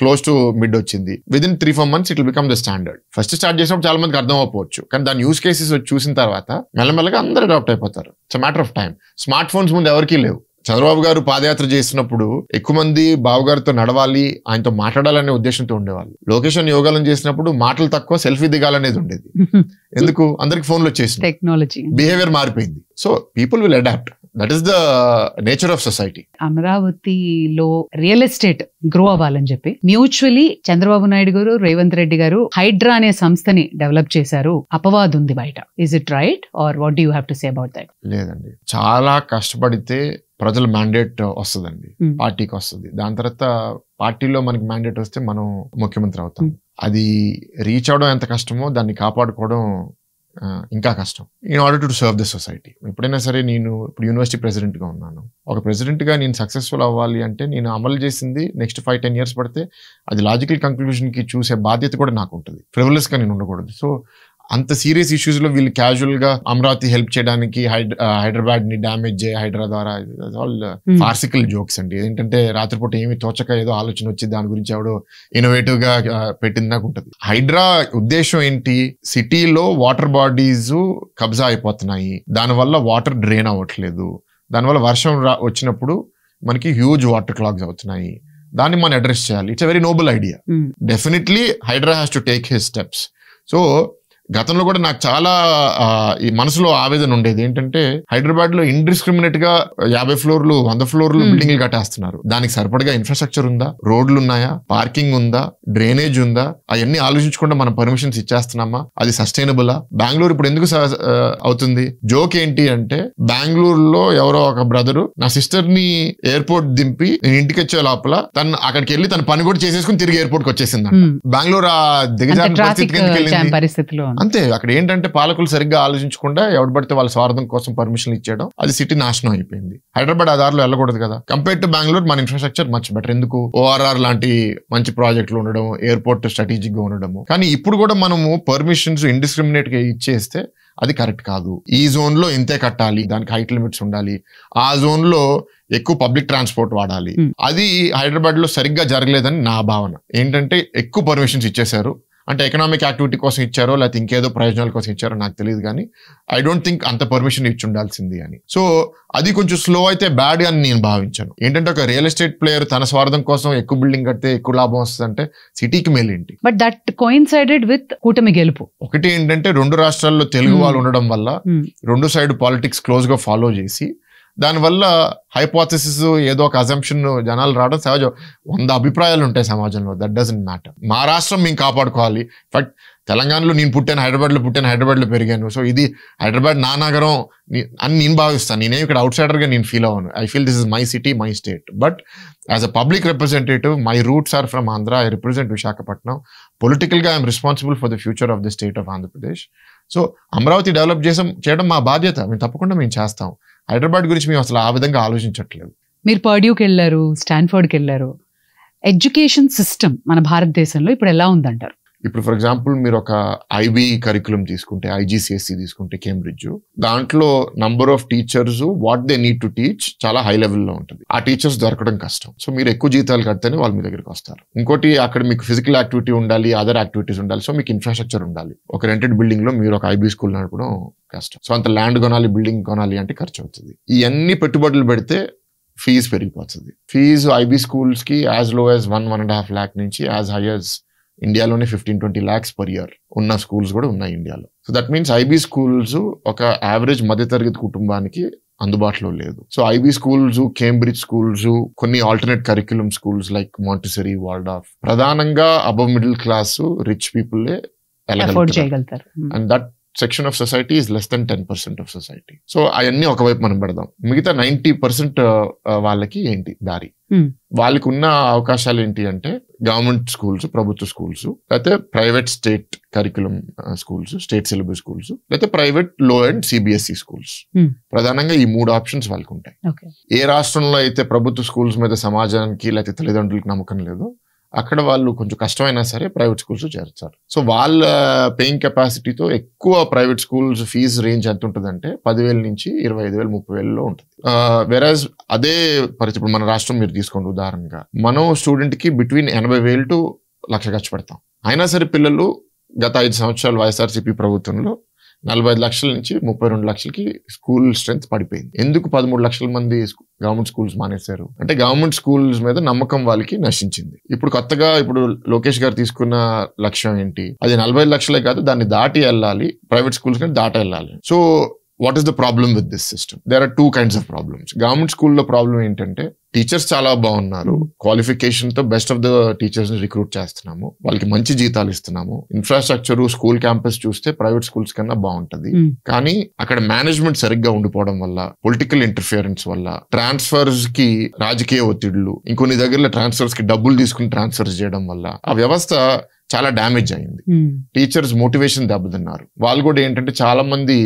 క్లోజ్ టు మిడ్ వచ్చింది. Within 3-4 months it will become the standard. First start చేసినప్పుడు చాలా మందికి అర్థం అవ్వకపోవచ్చు, కానీ దాని యూస్ కేసెస్ చూసిన తర్వాత మెల్లమెల్లగా అందరూ అడాప్ట్ అయిపోతారు. It's matter of time. Smart phones ముందు ఎవరికీ లేవు. చంద్రబాబు గారు పాదయాత్ర చేసినప్పుడు ఎక్కువ మంది బాబు గారితో నడవాలి, ఆయనతో మాట్లాడాలనే ఉద్దేశంతో ఉండేవాళ్ళు. లొకేషన్ యోగాలను చేసినప్పుడు మాటలు తక్కువ, సెల్ఫీ దిగాలనేది ఉండేది. ఎందుకు? అందరికి ఫోన్లు వచ్చేసి టెక్నాలజీ, బిహేవియర్ మారిపోయింది. So people will adopt. That is the nature of society. అమరావతిలో రియల్ ఎస్టేట్ గ్రో అవ్వాలని చెప్పి మ్యూచువలీ చంద్రబాబు నాయుడు గారు, రేవంత్ రెడ్డి గారు హైడ్రా అనే సంస్థని డెవలప్ చేశారు. అపవాదు ఉంది బయట. Is it right are what do you have to say about that? లేదండి, చాలా కష్టపడితే ప్రజల మ్యాండేట్ వస్తుందండి, పార్టీకి వస్తుంది. దాని తర్వాత పార్టీలో మనకి మ్యాండేట్ వస్తే మనం ముఖ్యమంత్రి అవుతాం. అది రీచ్ అవడం ఎంత కష్టమో దాన్ని కాపాడుకోవడం ఇంకా కష్టం. In order to serve the society. ఎప్పుడైనా సరే, నేను ఇప్పుడు యూనివర్సిటీ ప్రెసిడెంట్ గా ఉన్నాను. ఒక ప్రెసిడెంట్ గా నేను సక్సెస్ఫుల్ అవ్వాలి అంటే నేను అమలు చేసింది నెక్స్ట్ 5-10 years పడితే అది లాజికల్ కంక్లూజన్ కి చూసే బాధ్యత కూడా నాకు ఉంటుంది. ఫ్రివలస్ గా నేను ఉండకూడదు. సో అంత సీరియస్ ఇష్యూస్ లో వీళ్ళు క్యాజువల్ గా అమరావతి హెల్ప్ చేయడానికి హైదరాబాద్ ని డామేజ్ చేయ హైడ్రా ద్వారా, ఆల్ ఫార్సికల్ జోక్స్ అండి. ఏంటంటే రాత్రిపూట ఏమి తోచక ఏదో ఆలోచన వచ్చి దాని గురించి ఎవడో ఇన్నోవేటివ్ గా పెట్టిందాక ఉంటుంది. హైడ్రా ఉద్దేశం ఏంటి? సిటీలో వాటర్ బాడీస్ కబ్జా అయిపోతున్నాయి, దానివల్ల వాటర్ డ్రైన్ అవ్వట్లేదు, దానివల్ల వర్షం వచ్చినప్పుడు మనకి హ్యూజ్ వాటర్ క్లాగ్స్ అవుతున్నాయి, దాన్ని మనం అడ్రస్ చేయాలి. It's a very noble idea. Definitely HYDRAA has to take his steps. So గతంలో కూడా నాకు చాలా ఈ మనసులో ఆవేదన ఉండేది. ఏంటంటే హైదరాబాద్ లో ఇండిస్క్రిమినేట్ గా 50 floors 100 floors బిల్డింగ్లు కట్టేస్తున్నారు. దానికి సరిపడగా ఇన్ఫ్రాస్ట్రక్చర్ ఉందా? రోడ్లు ఉన్నాయా? పార్కింగ్ ఉందా? డ్రైనేజ్ ఉందా? అవన్నీ ఆలోచించకుండా మనం పర్మిషన్స్ ఇచ్చేస్తున్నామా? అది సస్టైనబులా? బెంగళూరు ఇప్పుడు ఎందుకు అవుతుంది? జోక్ ఏంటి అంటే, బెంగళూరులో ఎవరో ఒక బ్రదరు నా సిస్టర్ ని ఎయిర్పోర్ట్ దింపి నేను ఇంటికి వచ్చే లోపల తను అక్కడికి వెళ్ళి తన పని కూడా చేసేసుకుని తిరిగి ఎయిర్పోర్ట్ కి వచ్చేసింది. బెంగళూరు ఆ దిగజారిన పరిస్థితిలో అంతే. అక్కడ ఏంటంటే పాలకులు సరిగ్గా ఆలోచించకుండా ఎవరు పడితే వాళ్ళ స్వార్థం కోసం పర్మిషన్ ఇచ్చేయడం, అది సిటీ నాశనం అయిపోయింది. హైదరాబాద్ ఆ దారిలో వెళ్ళకూడదు కదా. కంపేర్ టు బెంగళూరు మన ఇన్ఫ్రాస్ట్రక్చర్ మచ్ బెటర్. ఎందుకు? ORR లాంటి మంచి ప్రాజెక్టులు ఉండడం, ఎయిర్పోర్ట్ స్ట్రాటజిక్ గా ఉండడము. కానీ ఇప్పుడు కూడా మనము పర్మిషన్స్ ఇండిస్క్రిమినేట్ గా ఇచ్చేస్తే అది కరెక్ట్ కాదు. ఈ జోన్ లో ఇంతే కట్టాలి, దానికి హైట్ లిమిట్స్ ఉండాలి, ఆ జోన్ లో ఎక్కువ పబ్లిక్ ట్రాన్స్పోర్ట్ వాడాలి. అది హైదరాబాద్ లో సరిగ్గా జరగలేదని నా భావన. ఏంటంటే ఎక్కువ పర్మిషన్స్ ఇచ్చేశారు. అంటే ఎకనామిక్ యాక్టివిటీ కోసం ఇచ్చారో లేకపోతే ఇంకేదో ప్రయోజనాల కోసం ఇచ్చారో నాకు తెలియదు, కానీ ఐ డోంట్ థింక్ అంత పర్మిషన్ ఇచ్చి ఉండాల్సింది అని. సో అది కొంచెం స్లో అయితే బ్యాడ్ అని నేను భావించాను. ఏంటంటే ఒక రియల్ ఎస్టేట్ ప్లేయర్ తన స్వార్థం కోసం ఎక్కువ బిల్డింగ్ కడితే ఎక్కువ లాభం వస్తుంది అంటే సిటీకి మేలు ఏంటి? బట్ దట్ కోయిన్సైడెడ్ విత్ కూటమి గెలుపు. ఒకటి ఏంటంటే 2 రాష్ట్రాల్లో తెలుగు వాళ్ళు ఉండడం వల్ల 2 సైడ్ పాలిటిక్స్ క్లోజ్ గా ఫాలో చేసి దానివల్ల హైపోథెసిస్ ఏదో ఒక అజంప్షన్ జనాలు రావడం సహజం. 100 అభిప్రాయాలు ఉంటాయి సమాజంలో, దట్ డజంట్ మ్యాటర్. మా రాష్ట్రం మేము కాపాడుకోవాలి. ఇన్ఫాక్ట్ తెలంగాణలో నేను పుట్టాను, హైదరాబాద్లో పెరిగాను. సో ఇది హైదరాబాద్ నా నగరం అని నేను భావిస్తాను. నేనే ఇక్కడ అవుట్ సైడర్ గా నేను ఫీల్ అవ్వను. I feel this is my city, my state. But as a public representative my roots are from Andhra. I represent Visakhapatnam. Political గా I'm responsible for the future of the state of Andhra Pradesh. So Amaravati develop చేయడం మా బాధ్యత. మేము తప్పకుండా మేము చేస్తాం. హైదరాబాద్ గురించి మేము అసలు ఆ విధంగా ఆలోచించట్లేదు. మీరు పర్డ్యూకి వెళ్ళారు, స్టాన్ఫోర్డ్కి వెళ్ళారు. ఎడ్యుకేషన్ సిస్టమ్ మన భారతదేశంలో ఇప్పుడు ఎలా ఉందంటారు? ఇప్పుడు ఫర్ ఎగ్జాంపుల్ మీరు ఒక ఐబీ కరికులం తీసుకుంటే, IGCSE తీసుకుంటే, కేంబ్రిడ్జ్, దాంట్లో number of teachers what they need to teach చాలా హై లెవెల్లో ఉంటుంది. ఆ టీచర్స్ దొరకడం కష్టం. సో మీరు ఎక్కువ జీతాలు కడితేనే వాళ్ళు మీ దగ్గరికి వస్తారు. ఇంకోటి అక్కడ మీకు ఫిజికల్ యాక్టివిటీ ఉండాలి, అదర్ యాక్టివిటీస్ ఉండాలి. సో మీకు ఇన్ఫ్రాస్ట్రక్చర్ ఉండాలి. ఒక రెంటెడ్ బిల్డింగ్ లో మీరు ఒక IB స్కూల్ నడపడం కష్టం. సో అంత ల్యాండ్ కొనాలి, బిల్డింగ్ కొనాలి అంటే ఖర్చు అవుతుంది. ఇవన్నీ పెట్టుబడులు పెడితే ఫీజు పెరిగిపోతుంది. ఫీజు IB స్కూల్స్ కి యాజ్ లో యాజ్ 1.5 lakh నుంచి యాజ్ హై యాజ్ ఇండియాలోనే 15-20 lakhs per year ఉన్న స్కూల్స్ కూడా ఉన్నాయి ఇండియాలో. So that means IB schools ఒక యావరేజ్ మధ్యతరగతి కుటుంబానికి అందుబాటులో లేదు. సో IB స్కూల్స్, కేంబ్రిడ్జ్ స్కూల్స్, కొన్ని alternate curriculum schools like Montessori, Waldorf ప్రధానంగా above middle class rich people చేయగలుగుతారు. And that section of society is less than 10% of society. So అవన్నీ ఒకవైపు మనం పెడదాం. మిగతా 90% వాళ్ళకి ఏంటి దారి? వాళ్ళకి ఉన్న అవకాశాలు ఏంటి అంటే గవర్నమెంట్ స్కూల్స్, ప్రభుత్వ స్కూల్స్, లేకపోతే private state curriculum schools, state syllabus schools, లేకపోతే ప్రైవేట్ లో అండ్ CBSE స్కూల్స్. ప్రధానంగా ఈ 3 ఆప్షన్స్ వాళ్ళకి ఉంటాయి. ఏ రాష్ట్రంలో అయితే ప్రభుత్వ స్కూల్స్ మీద సమాజానికి లేకపోతే తల్లిదండ్రులకి నమ్మకం లేదో అక్కడ వాళ్ళు కొంచెం కష్టమైనా సరే ప్రైవేట్ స్కూల్స్ చేర్చారు. సో వాళ్ళ పేయింగ్ కెపాసిటీతో ఎక్కువ ప్రైవేట్ స్కూల్స్ ఫీజు రేంజ్ ఎంత ఉంటుందంటే 10,000 నుంచి 25,000, 30,000 ఉంటుంది. వెరాజ్ అదే పరిస్థితి మన రాష్ట్రం మీరు తీసుకోండి ఉదాహరణగా. మనం స్టూడెంట్ కి బిట్వీన్ 80,000 to 1,00,000 ఖర్చు పెడతాం. అయినా సరే పిల్లలు గత 5 సంవత్సరాలు వైఎస్ఆర్సీపీ ప్రభుత్వంలో 45 లక్షల నుంచి 32 లక్షలకి స్కూల్ స్ట్రెంత్ పడిపోయింది. ఎందుకు 13 లక్షల మంది గవర్నమెంట్ స్కూల్స్ మానేశారు అంటే గవర్నమెంట్ స్కూల్స్ మీద నమ్మకం వాళ్ళకి నశించింది. ఇప్పుడు కొత్తగా లోకేష్ గారు తీసుకున్న లక్ష్యం ఏంటి? అది 45 లక్షలే కాదు, దాన్ని దాటి వెళ్ళాలి, ప్రైవేట్ స్కూల్స్ కానీ దాటి వెళ్ళాలి. So what is the problem with this system? There are 2 kinds of problems. Government స్కూల్లో ప్రాబ్లం ఏంటంటే టీచర్స్ చాలా బాగున్నారు, క్వాలిఫికేషన్ తో బెస్ట్ ఆఫ్ ద టీచర్స్ ని రిక్రూట్ చేస్తున్నాము, వాళ్ళకి మంచి జీతాలు ఇస్తున్నాము, ఇన్ఫ్రాస్ట్రక్చర్, స్కూల్ క్యాంపస్ చూస్తే ప్రైవేట్ స్కూల్స్ కన్నా బాగుంటది. కానీ అక్కడ మేనేజ్మెంట్ సరిగ్గా ఉండిపోవడం వల్ల, పొలిటికల్ ఇంటర్ఫియరెన్స్ వల్ల, ట్రాన్స్ఫర్స్ కి రాజకీయ ఒత్తిళ్లు, ఇంకొన్ని దగ్గరలో ట్రాన్స్ఫర్స్ కి డబ్బులు తీసుకుని ట్రాన్స్ఫర్స్ చేయడం వల్ల ఆ వ్యవస్థ చాలా డ్యామేజ్ అయింది. టీచర్స్ మోటివేషన్ దెబ్బతిన్నారు. వాళ్ళు కూడా ఏంటంటే చాలా మంది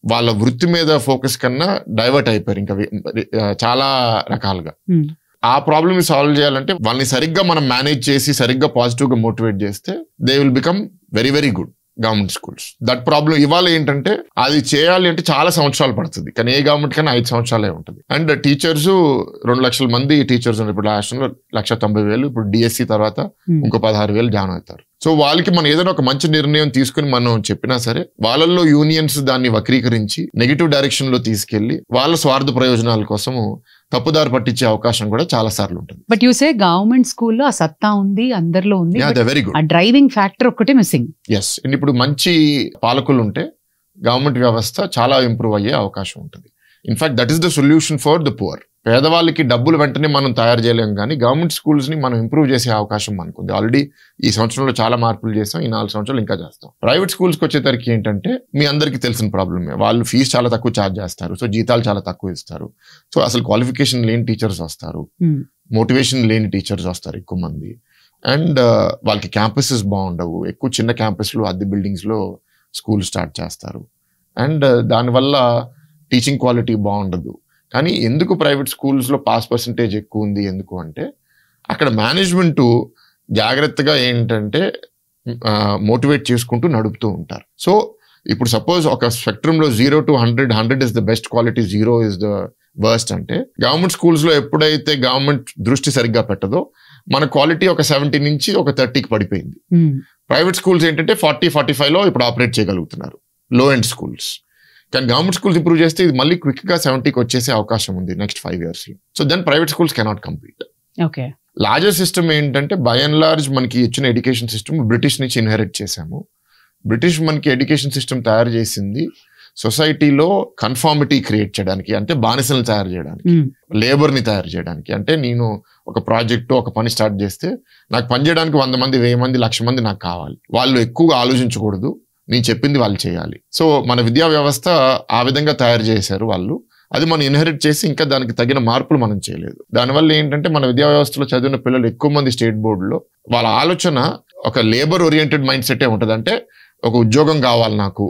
వాళ్ళ వృత్తి మీద ఫోకస్ కన్నా డైవర్ట్ అయిపోయారు ఇంకా చాలా రకాలుగా. ఆ ప్రాబ్లమ్ ని సాల్వ్ చేయాలంటే వాళ్ళని సరిగ్గా మనం మేనేజ్ చేసి సరిగ్గా పాజిటివ్ గా మోటివేట్ చేస్తే they will become very very good government schools. That problem ఇవాళ ఏంటంటే అది చేయాలి అంటే చాలా సంవత్సరాలు పడుతుంది, కానీ ఏ గవర్నమెంట్ కన్నా 5 సంవత్సరాలే ఉంటుంది. అండ్ టీచర్స్ 2 లక్షల మంది టీచర్స్ ఉన్నారు. ఇప్పుడు రాష్ట్రంలో 1,90,000, ఇప్పుడు DSC తర్వాత ఇంకో 16,000 జాయిన్ అవుతారు. సో వాళ్ళకి మనం ఏదైనా ఒక మంచి నిర్ణయం తీసుకుని మనం చెప్పినా సరే వాళ్ళల్లో యూనియన్స్ దాన్ని వక్రీకరించి నెగిటివ్ డైరెక్షన్ లో తీసుకెళ్లి వాళ్ళ స్వార్థ ప్రయోజనాల కోసము తప్పుదారి పట్టించే అవకాశం కూడా చాలా సార్లు ఉంటుంది. బట్ యు సే గవర్నమెంట్ స్కూల్లో ఆ సత్తా ఉంది, అందరిలో ఉంది, వెరీ గుడ్. ఆ డ్రైవింగ్ ఫ్యాక్టర్ ఒకటే మిస్సింగ్. ఎస్, ఇప్పుడు మంచి పాలకులు ఉంటే గవర్నమెంట్ వ్యవస్థ చాలా ఇంప్రూవ్ అయ్యే అవకాశం ఉంటుంది. In fact that is the solution for the poor. పేదవాళ్ళకి డబ్బులు వెంటనే మనం తయారు చేయలేము, కానీ గవర్నమెంట్ స్కూల్స్ ని మనం ఇంప్రూవ్ చేసే అవకాశం మనకుంది. ఆల్రెడీ ఈ సంవత్సరంలో చాలా మార్పులు చేస్తాం, ఈ 4 సంవత్సరాలు ఇంకా చేస్తాం. ప్రైవేట్ స్కూల్స్కి వచ్చేసరికి ఏంటంటే మీ అందరికీ తెలిసిన ప్రాబ్లమే, వాళ్ళు ఫీజు చాలా తక్కువ ఛార్జ్ చేస్తారు, సో జీతాలు చాలా తక్కువ ఇస్తారు. సో అసలు క్వాలిఫికేషన్ లేని టీచర్స్ వస్తారు, మోటివేషన్ లేని టీచర్స్ వస్తారు ఎక్కువ మంది. అండ్ వాళ్ళకి క్యాంపసెస్ బాగుండవు, ఎక్కువ చిన్న క్యాంపస్లు, అద్దె బిల్డింగ్స్ లో స్కూల్ స్టార్ట్ చేస్తారు. అండ్ దానివల్ల టీచింగ్ క్వాలిటీ బాగుండదు. కానీ ఎందుకు ప్రైవేట్ స్కూల్స్లో పాస్ పర్సంటేజ్ ఎక్కువ ఉంది? ఎందుకు అంటే అక్కడ మేనేజ్మెంట్ జాగ్రత్తగా ఏంటంటే మోటివేట్ చేసుకుంటూ నడుపుతూ ఉంటారు. సో ఇప్పుడు సపోజ్ ఒక స్పెక్ట్రమ్ లో 0 to 100 is the best quality, 0 is the worst అంటే, గవర్నమెంట్ స్కూల్స్ లో ఎప్పుడైతే గవర్నమెంట్ దృష్టి సరిగ్గా పెట్టదో మన క్వాలిటీ ఒక 70 నుంచి ఒక 30కి పడిపోయింది. ప్రైవేట్ స్కూల్స్ ఏంటంటే 40-45 లో ఇప్పుడు ఆపరేట్ చేయగలుగుతున్నారు, లో ఎండ్ స్కూల్స్. కానీ గవర్నమెంట్ స్కూల్స్ ఇంప్రూవ్ చేస్తే ఇది మళ్ళీ క్విక్ గా 70కి వచ్చేసే అవకాశం ఉంది నెక్స్ట్ 5 years లో. So then private schools cannot compete. Okay, larger system ఏంటంటే బై అండ్ లార్జ్ మనకి ఇచ్చిన ఎడ్యుకేషన్ సిస్టమ్ బ్రిటిష్ నుంచి ఇన్హెరిట్ చేశాము. బ్రిటిష్ మనకి ఎడ్యుకేషన్ సిస్టమ్ తయారు చేసింది సొసైటీలో కన్ఫార్మిటీ క్రియేట్ చేయడానికి, అంటే బానిసలను తయారు చేయడానికి, లేబర్ని తయారు చేయడానికి. అంటే నేను ఒక ప్రాజెక్టు ఒక పని స్టార్ట్ చేస్తే నాకు పని చేయడానికి 100 మంది 1000 మంది 1,00,000 మంది నాకు కావాలి. వాళ్ళు ఎక్కువగా ఆలోచించకూడదు, నేను చెప్పింది వాళ్ళు చేయాలి. సో మన విద్యా వ్యవస్థ ఆ విధంగా తయారు చేశారు వాళ్ళు. అది మనం ఇన్హెరిట్ చేసి ఇంకా దానికి తగిన మార్పులు మనం చేయలేదు. దానివల్ల ఏంటంటే మన విద్యా వ్యవస్థలో చదివిన పిల్లలు ఎక్కువ మంది స్టేట్ బోర్డులో వాళ్ళ ఆలోచన ఒక లేబర్ ఓరియంటెడ్ మైండ్ సెటే ఉంటుంది. అంటే ఒక ఉద్యోగం కావాలి నాకు,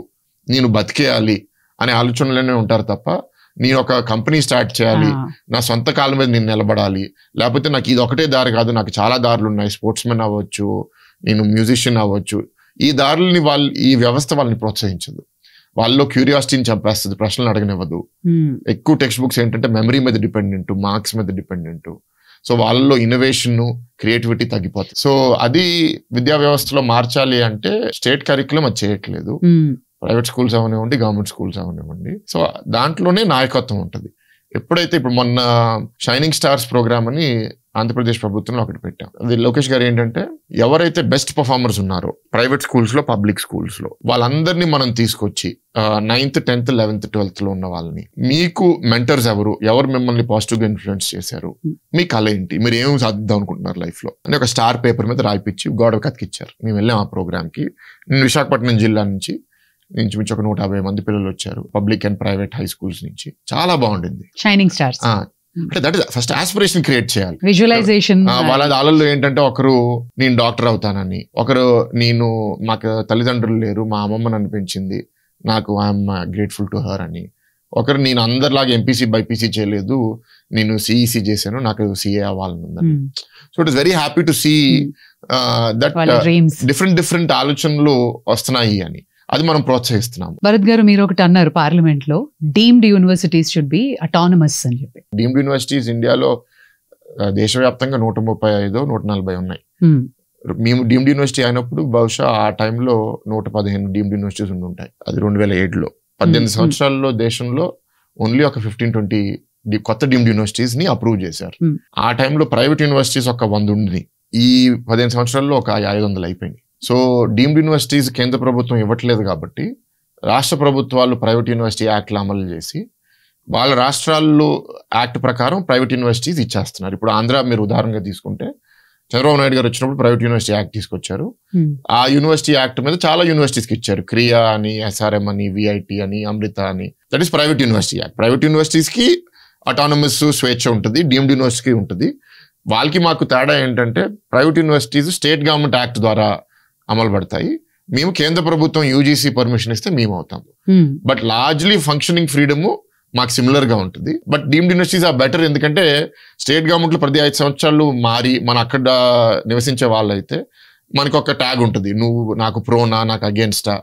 నేను బతికేయాలి అనే ఆలోచనలోనే ఉంటారు తప్ప నేను ఒక కంపెనీ స్టార్ట్ చేయాలి, నా సొంత కాళ్ళ మీద నేను నిలబడాలి, లేకపోతే నాకు ఇది ఒకటే దారి కాదు, నాకు చాలా దారులు ఉన్నాయి, స్పోర్ట్స్ మెన్ అవ్వచ్చు, నేను మ్యూజిషియన్ అవ్వచ్చు, ఈ దారుల్ని ఈ వ్యవస్థ వాళ్ళని ప్రోత్సహించదు. వాళ్ళలో క్యూరియాసిటీని చంపేస్తుంది, ప్రశ్నలు అడగనివ్వదు. ఎక్కువ టెక్స్ట్ బుక్స్ ఏంటంటే మెమరీ మీద డిపెండెంట్, మార్క్స్ మీద డిపెండెంట్. సో వాళ్ళలో ఇన్నోవేషన్ క్రియేటివిటీ తగ్గిపోతుంది. సో అది విద్యా వ్యవస్థలో మార్చాలి అంటే స్టేట్ కరికులం అది చేయట్లేదు. ప్రైవేట్ స్కూల్స్ అవనివ్వండి, గవర్నమెంట్ స్కూల్స్ అవనివ్వండి. సో దాంట్లోనే నాయకత్వం ఉంటుంది. ఎప్పుడైతే ఇప్పుడు మొన్న షైనింగ్ స్టార్స్ ప్రోగ్రామ్ అని ఆంధ్రప్రదేశ్ ప్రభుత్వంలో ఒకటి పెట్టాం. అది లోకేష్ గారు ఏంటంటే ఎవరైతే బెస్ట్ పర్ఫార్మర్స్ ఉన్నారో ప్రైవేట్ స్కూల్స్ లో, పబ్లిక్ స్కూల్స్ లో, వాళ్ళందరినీ మనం తీసుకొచ్చి 9th 10th 11th 12th లో ఉన్న వాళ్ళని, మీకు మెంటర్స్ ఎవరు మిమ్మల్ని పాజిటివ్ గా ఇన్ఫ్లుయెన్స్ చేశారు, మీ కళ ఏంటి, మీరు ఏం సాధిద్దాం అనుకుంటున్నారు లైఫ్ లో అని ఒక స్టార్ పేపర్ మీద రాయిపించి గోడ కతికిచ్చారు. మేము వెళ్ళాం ఆ ప్రోగ్రామ్ కి. నేను విశాఖపట్నం జిల్లా నుంచి ఇంచుమించు ఒక 150 మంది పిల్లలు వచ్చారు, public and private high schools నుంచి. చాలా బాగుండింది. షైనింగ్ స్టార్స్ అంటే that is first aspiration create చేయాలి, విజువలైజేషన్. వాళ్ళలో ఏంటంటే ఒకరు నేను డాక్టర్ అవుతానని, ఒకరు నేను మాకు తల్లిదండ్రులు లేరు, మా అమ్మమ్మ నన్ను పెంచింది, నాకు ఐఎమ్ గ్రేట్ఫుల్ టు హర్ అని, ఒకరు నేను అందరిలాగా ఎంపీసీ బైపీసీ చేయలేదు, నేను సిఈసి చేశాను, నాకు సిఏ అవ్వాలని ఉందని. So it is very happy to see that different ఆలోచనలు వస్తున్నాయి అని. అది మనం ప్రోత్సహిస్తున్నాం. భరత్ గారు, మీరు ఒకటి అన్నారు పార్లమెంట్ లో, deemed universities should be autonomous అని చెప్పి. డీమ్డ్ యూనివర్సిటీస్ ఇండియాలో దేశవ్యాప్తంగా 135 140 ఉన్నాయి. మేము డీమ్డ్ యూనివర్సిటీ అయినప్పుడు బహుశా ఆ టైంలో 115 డీమ్డ్ యూనివర్సిటీస్ ఉంటాయి. అది 2007లో. 18 సంవత్సరాల్లో దేశంలో ఓన్లీ ఒక 15-20 కొత్త డీమ్డ్ యూనివర్సిటీస్ ని అప్రూవ్ చేశారు. ఆ టైంలో ప్రైవేట్ యూనివర్సిటీస్ ఒక 100 ఉంది. ఈ 15 సంవత్సరాల్లో ఒక 500 అయిపోయింది. సో డీమ్డ్ యూనివర్సిటీస్ కేంద్ర ప్రభుత్వం ఇవ్వట్లేదు కాబట్టి రాష్ట్ర ప్రభుత్వాలు ప్రైవేట్ యూనివర్సిటీ యాక్ట్లు అమలు చేసి వాళ్ళ రాష్ట్రాల్లో యాక్ట్ ప్రకారం ప్రైవేట్ యూనివర్సిటీస్ ఇచ్చేస్తున్నారు. ఇప్పుడు ఆంధ్ర మీరు ఉదాహరణగా తీసుకుంటే చంద్రబాబు నాయుడు గారు వచ్చినప్పుడు ప్రైవేట్ యూనివర్సిటీ యాక్ట్ తీసుకొచ్చారు. ఆ యూనివర్సిటీ యాక్ట్ మీద చాలా యూనివర్సిటీస్కి ఇచ్చారు. క్రియా అని, ఎస్ఆర్ఎం అని, విఐటి అని, అమృత అని. That is private university act. Private యూనివర్సిటీస్కి అటానమస్ స్వేచ్ఛ ఉంటుంది, డీమ్డ్ యూనివర్సిటీకి ఉంటుంది. వాళ్ళకి మాకు తేడా ఏంటంటే private universities state government act ద్వారా అమలు పడతాయి, మేము కేంద్ర ప్రభుత్వం యూజీసీ పర్మిషన్ ఇస్తే మేము అవుతాం. బట్ లార్జ్లీ ఫంక్షనింగ్ ఫ్రీడమ్ మాకు సిమిలర్ గా ఉంటుంది. But deemed universities are better, ఎందుకంటే స్టేట్ గవర్నమెంట్ లో ప్రతి 5 సంవత్సరాలు మారి మన అక్కడ నివసించే వాళ్ళైతే మనకు ఒక ట్యాగ్ ఉంటుంది, నువ్వు నాకు ప్రోనా, నాకు అగేన్స్టా.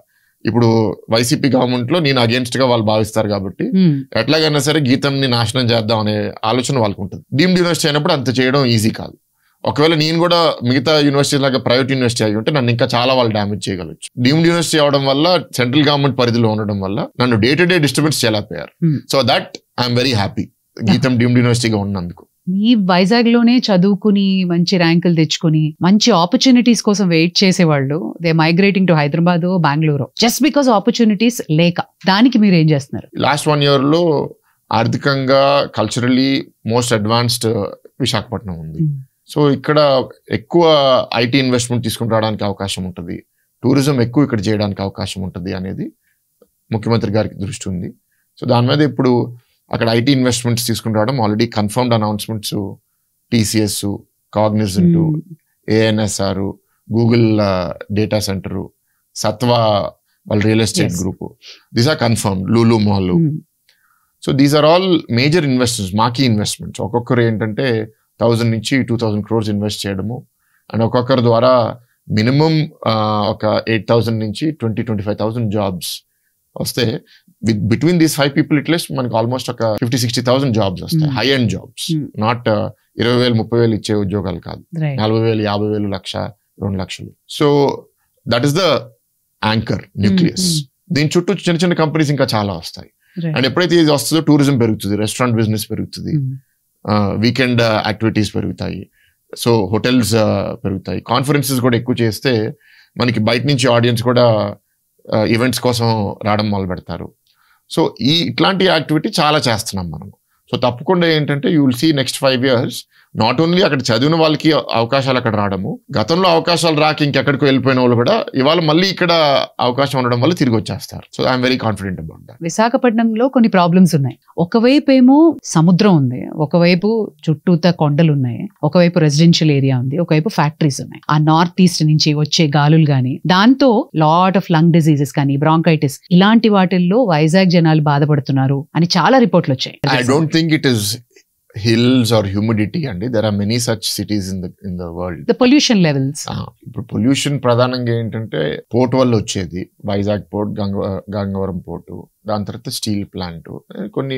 ఇప్పుడు వైసీపీ గవర్నమెంట్ లో నేను అగేన్స్ట్ గా వాళ్ళు భావిస్తారు కాబట్టి ఎట్లాగైనా సరే గీతంని నాశనం చేద్దాం అనే ఆలోచన వాళ్ళకు ఉంటుంది. డీమ్డ్ యూనివర్సిటీ అయినప్పుడు అంత చేయడం ఈజీ కాదు. ఒకవేళ నేను కూడా మిగతా యూనివర్సిటీ లాగా ప్రైవేట్ యూనివర్సిటీ అయి ఉంటే నన్ను ఇంకా చాలా వాళ్ళు డ్యామేజ్ చేయగలచ్చు. డీమ్డ్ యూనివర్సిటీ అవడం వల్ల సెంట్రల్ గవర్నమెంట్ పరిధిలో ఉండడం వల్ల నన్ను డే టు డే డిస్టర్బెన్స్ చేయలేకపోయారు. So that I'm very happy గీతం డీమ్డ్ యూనివర్సిటీగా ఉన్నందుకు. మీ వైజాగ్ లోనే చదువుకుని మంచి ర్యాంకులు తెచ్చుకుని మంచి ఆపర్చునిటీస్ కోసం వెయిట్ చేసేవాళ్ళు they migrating to Hyderabad, Bengaluru just because opportunities లేక. దానికి మీరు ఏం చేస్తున్నారు? లాస్ట్ 1 year లో ఆర్థికంగా కల్చరలీ మోస్ట్ అడ్వాన్స్డ్ విశాఖపట్నం ఉంది. సో ఇక్కడ ఎక్కువ ఐటీ ఇన్వెస్ట్మెంట్ తీసుకుని రావడానికి అవకాశం ఉంటుంది, టూరిజం ఎక్కువ ఇక్కడ చేయడానికి అవకాశం ఉంటుంది అనేది ముఖ్యమంత్రి గారికి దృష్టి ఉంది. సో దాని మీద ఇప్పుడు అక్కడ ఐటీ ఇన్వెస్ట్మెంట్స్ తీసుకుని రావడం already confirmed announcements, TCS, Cognizant, ANSR, Google data center, Sattva వాళ్ళ real estate group, these are confirmed, Lulu mall. So these are all major investments, marquee investments. ఒక్కొక్కరు ఏంటంటే 1000 నుంచి 2000 crores ఇన్వెస్ట్ చేయడము, అండ్ ఒక్కొక్కరి ద్వారా మినిమం ఒక 8000 నుంచి 20-25,000 జాబ్స్ వస్తే బిట్వీన్ దీస్ 5 people అట్లీస్ట్ మనకి ఆల్మోస్ట్ ఒక 50,000-60,000 జాబ్స్ వస్తాయి, హై ఎండ్ జాబ్స్, నాట్ 20,000-30,000 ఇచ్చే ఉద్యోగాలు కాదు, 40,000, 50,000, 1,00,000, 2,00,000. So that is the anchor nucleus. దీని చుట్టూ చిన్న చిన్న కంపెనీస్ ఇంకా చాలా వస్తాయి. అండ్ ఎప్పుడైతే ఇది వస్తుందో టూరిజం పెరుగుతుంది, రెస్టారెంట్ బిజినెస్ పెరుగుతుంది, వీకెండ్ యాక్టివిటీస్ పెరుగుతాయి, సో హోటల్స్ పెరుగుతాయి, కాన్ఫరెన్సెస్ కూడా ఎక్కువ చేస్తే మనకి బయట నుంచి ఆడియన్స్ కూడా ఈవెంట్స్ కోసం రావడం మొదలు పెడతారు. సో ఇట్లాంటి యాక్టివిటీ చాలా చేస్తున్నాం మనం. సో తప్పకుండా ఏంటంటే you will see next 5 years not only అక్కడ చదివిన వాళ్ళకి అవకాశాలు అక్కడ రావడము, గతంలో అవకాశాలు రాక ఇంకెక్కడికి వెళ్ళిపోయిన వాళ్ళు కూడా ఇవాళ మళ్ళీ ఇక్కడ అవకాశం ఉండడం వల్ల తిరిగి వచ్చేస్తారు. So I'm very confident about that. విశాఖపట్నంలో కొన్ని ప్రాబ్లమ్స్ ఉన్నాయి. ఒకవైపు ఏమో సముద్రం ఉంది, ఒకవైపు చుట్టూతా కొండలు ఉన్నాయి, ఒకవైపు రెసిడెన్షియల్ ఏరియా ఉంది, ఒకవైపు ఫ్యాక్టరీస్ ఉన్నాయి. ఆ నార్త్ ఈస్ట్ నుంచి వచ్చే గాలులు గానీ, దాంతో లాట్ ఆఫ్ లంగ్ డిసీజెస్ కానీ, బ్రాంకైటిస్, ఇలాంటి వాటిల్లో వైజాగ్ జనాలు బాధపడుతున్నారు అని చాలా రిపోర్ట్లు వచ్చాయి. I don't think it is hills or humidity అండి. there are many such cities in the world. The pollution levels. ఇప్పుడు పొల్యూషన్ ప్రధానంగా ఏంటంటే పోర్ట్ వల్ల వచ్చేది, వైజాగ్ పోర్ట్, గంగవరం పోర్టు, దాని తర్వాత స్టీల్ ప్లాంట్, కొన్ని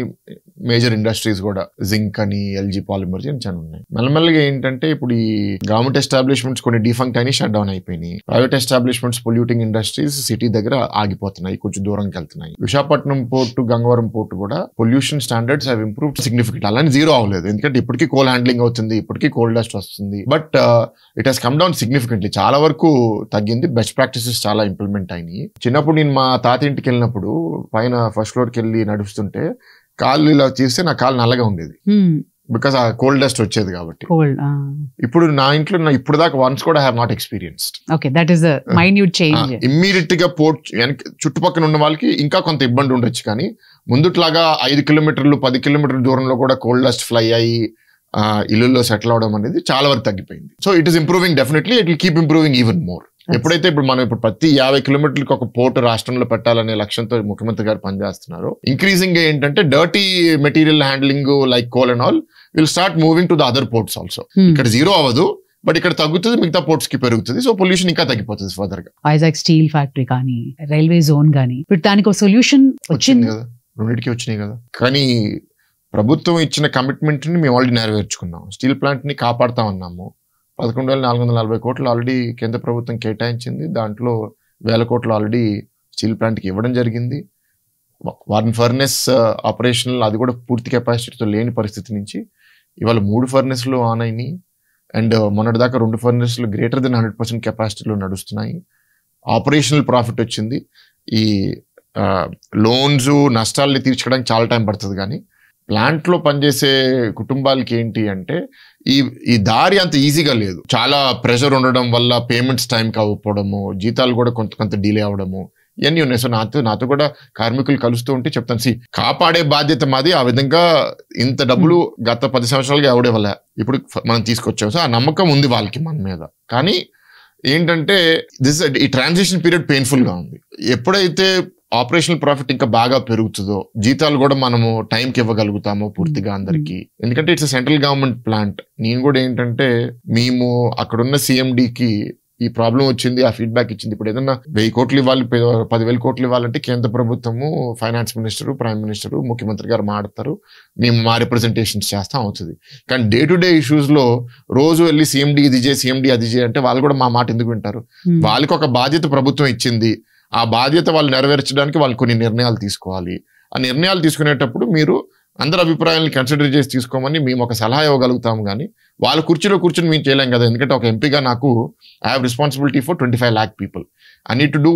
మేజర్ ఇండస్ట్రీస్ కూడా జింక్ అని, ఎల్జీ పాలిమర్స్ అని చాలా ఉన్నాయి. మెల్లమెల్లగా ఏంటంటే ఇప్పుడు ఈ గవర్నమెంట్ ఎస్టాబ్లిష్మెంట్స్ కొన్ని డిఫంక్ట్ అయినా షట్ డౌన్ అయిపోయినాయి. Private establishments, polluting industries city దగ్గర ఆగిపోతున్నాయి, కొంచెం దూరంకి వెళ్తున్నాయి. విశాఖపట్నం పోర్టు, గంగవరం పోర్టు కూడా pollution standards have improved significant. అలానే జీరో అవ్వలేదు, ఎందుకంటే ఇప్పటికీ కోల్ హ్యాండ్లింగ్ అవుతుంది, ఇప్పటికీ కోల్ డస్ట్ వస్తుంది, but it has come down significantly. చాలా వరకు తగ్గింది. బెస్ట్ ప్రాక్టీసెస్ చాలా ఇంప్లిమెంట్ అయినాయి. చిన్నప్పుడు నేను మా తాత ఇంటికి వెళ్ళినప్పుడు పైన ఫస్ట్ ఫ్లోర్కి వెళ్ళి నడుస్తుంటే కాళ్ళు ఇలా తీస్తే నా కాళ్ళు నల్లగా ఉండేది, బికాస్ ఆ కోల్డ్ డస్ట్ వచ్చేది కాబట్టి. ఇప్పుడు నా ఇంట్లో ఇప్పుడు దాకా వన్స్ కూడా హ్యావ్ నాట్ ఎక్స్పీరియన్స్డ్. ఇమ్మీడియట్ గా పోర్ట్ చుట్టుపక్కల ఉన్న వాళ్ళకి ఇంకా కొంత ఇబ్బంది ఉండొచ్చు, కానీ ముందుట్లాగా 5 kilometers 10 kilometers దూరంలో కూడా కోల్డ్ డస్ట్ ఫ్లై అయ్యి ఇల్లుల్లో సెటిల్ అవడం అనేది చాలా వరకు తగ్గిపోయింది. So it is improving, definitely it will keep improving even more. ఎప్పుడైతే మనం ప్రతి 50 kilometers ఒక పోర్టు రాష్ట్రంలో పెట్టాలనే లక్ష్యంతో ముఖ్యమంత్రి గారు పనిచేస్తున్నారు, ఇంక్రీజింగ్ ఏంటంటే dirty material handling like coal and all will start moving to the other ports also. ఇక్కడ జీరో అవ్వదు, బట్ ఇక్కడ తగ్గుతుంది, మిగతా పోర్ట్స్ కి పెరుగుతుంది. సో పొల్యూషన్ ఇంకా తగ్గిపోతుంది ఫర్దర్ గా. వైజాగ్ స్టీల్ ఫ్యాక్టరీ కానీ, రైల్వే జోన్ కానీ, ఇప్పుడు దానికి ఒక సొల్యూషన్ వచ్చింది కదా, రెండింటికి వచ్చినాయి కదా. కానీ ప్రభుత్వం ఇచ్చిన కమిట్మెంట్ ని మేము ఆల్రెడీ నెరవేర్చుకున్నాం. స్టీల్ ప్లాంట్ ని కాపాడుతామన్నాము. 11,440 కోట్లు ఆల్రెడీ కేంద్ర ప్రభుత్వం కేటాయించింది. దాంట్లో 1,000 కోట్లు ఆల్రెడీ స్టీల్ ప్లాంట్కి ఇవ్వడం జరిగింది. 1 furnace ఆపరేషనల్, అది కూడా పూర్తి కెపాసిటీతో లేని పరిస్థితి నుంచి ఇవాళ 3 furnaces ఆన్ అయినాయి. అండ్ మొన్నటిదాకా 2 furnaces greater than 100% కెపాసిటీలో నడుస్తున్నాయి. ఆపరేషనల్ ప్రాఫిట్ వచ్చింది. ఈ లోన్స్ నష్టాలని తీర్చుకోవడానికి చాలా టైం పడుతుంది, కానీ ప్లాంట్లో పనిచేసే కుటుంబాలకి ఏంటి అంటే ఈ దారి అంత ఈజీగా లేదు. చాలా ప్రెషర్ ఉండడం వల్ల పేమెంట్స్ టైంకి అవ్వకపోవడము, జీతాలు కూడా కొంత డిలే అవ్వడము, ఇవన్నీ ఉన్నాయి. సో నాతో కూడా కార్మికులు కలుస్తూ ఉంటే చెప్తాను, కాపాడే బాధ్యత మాది. ఆ విధంగా ఇంత డబ్బులు గత 10 సంవత్సరాలుగా ఎవడే వల్ల ఇప్పుడు మనం తీసుకొచ్చాం. సో ఆ నమ్మకం ఉంది వాళ్ళకి మన మీద. కానీ ఏంటంటే ఈ ట్రాన్సిషన్ పీరియడ్ పెయిన్ఫుల్ గా ఉంది. ఎప్పుడైతే ఆపరేషనల్ ప్రాఫిట్ ఇంకా బాగా పెరుగుతుందో, జీతాలు కూడా మనము టైంకి ఇవ్వగలుగుతామో పూర్తిగా అందరికి. ఎందుకంటే ఇట్స్ సెంట్రల్ గవర్నమెంట్ ప్లాంట్. నేను కూడా ఏంటంటే మేము అక్కడున్న CMDకి ఈ ప్రాబ్లం వచ్చింది, ఆ ఫీడ్బ్యాక్ ఇచ్చింది. ఇప్పుడు ఏదన్నా 1,000 కోట్లు ఇవ్వాలి, 10,000 కోట్లు ఇవ్వాలంటే కేంద్ర ప్రభుత్వము, ఫైనాన్స్ మినిస్టరు, ప్రైమ్ మినిస్టరు, ముఖ్యమంత్రి గారు మాట్లాడతారు, మేము మా రిప్రజెంటేషన్స్ చేస్తాం అవుతుంది. కానీ డే టు డే ఇష్యూస్ లో రోజు వెళ్ళి CMD ఇది చేయి, CMD అది చేయి అంటే వాళ్ళు కూడా మా మాట ఎందుకు వింటారు? వాళ్ళకి ఒక బాధ్యత ప్రభుత్వం ఇచ్చింది. ఆ బాధ్యత వాళ్ళు నెరవేర్చడానికి వాళ్ళు కొన్ని నిర్ణయాలు తీసుకోవాలి. ఆ నిర్ణయాలు తీసుకునేటప్పుడు మీరు అందరి అభిప్రాయాలను కన్సిడర్ చేసి తీసుకోమని మేము ఒక సలహా ఇవ్వగలుగుతాము, కానీ వాళ్ళ కుర్చీలో కూర్చొని మేము చేయలేం కదా. ఎందుకంటే ఒక ఎంపీగా నాకు I have responsibility for 25 lakh people. I need to do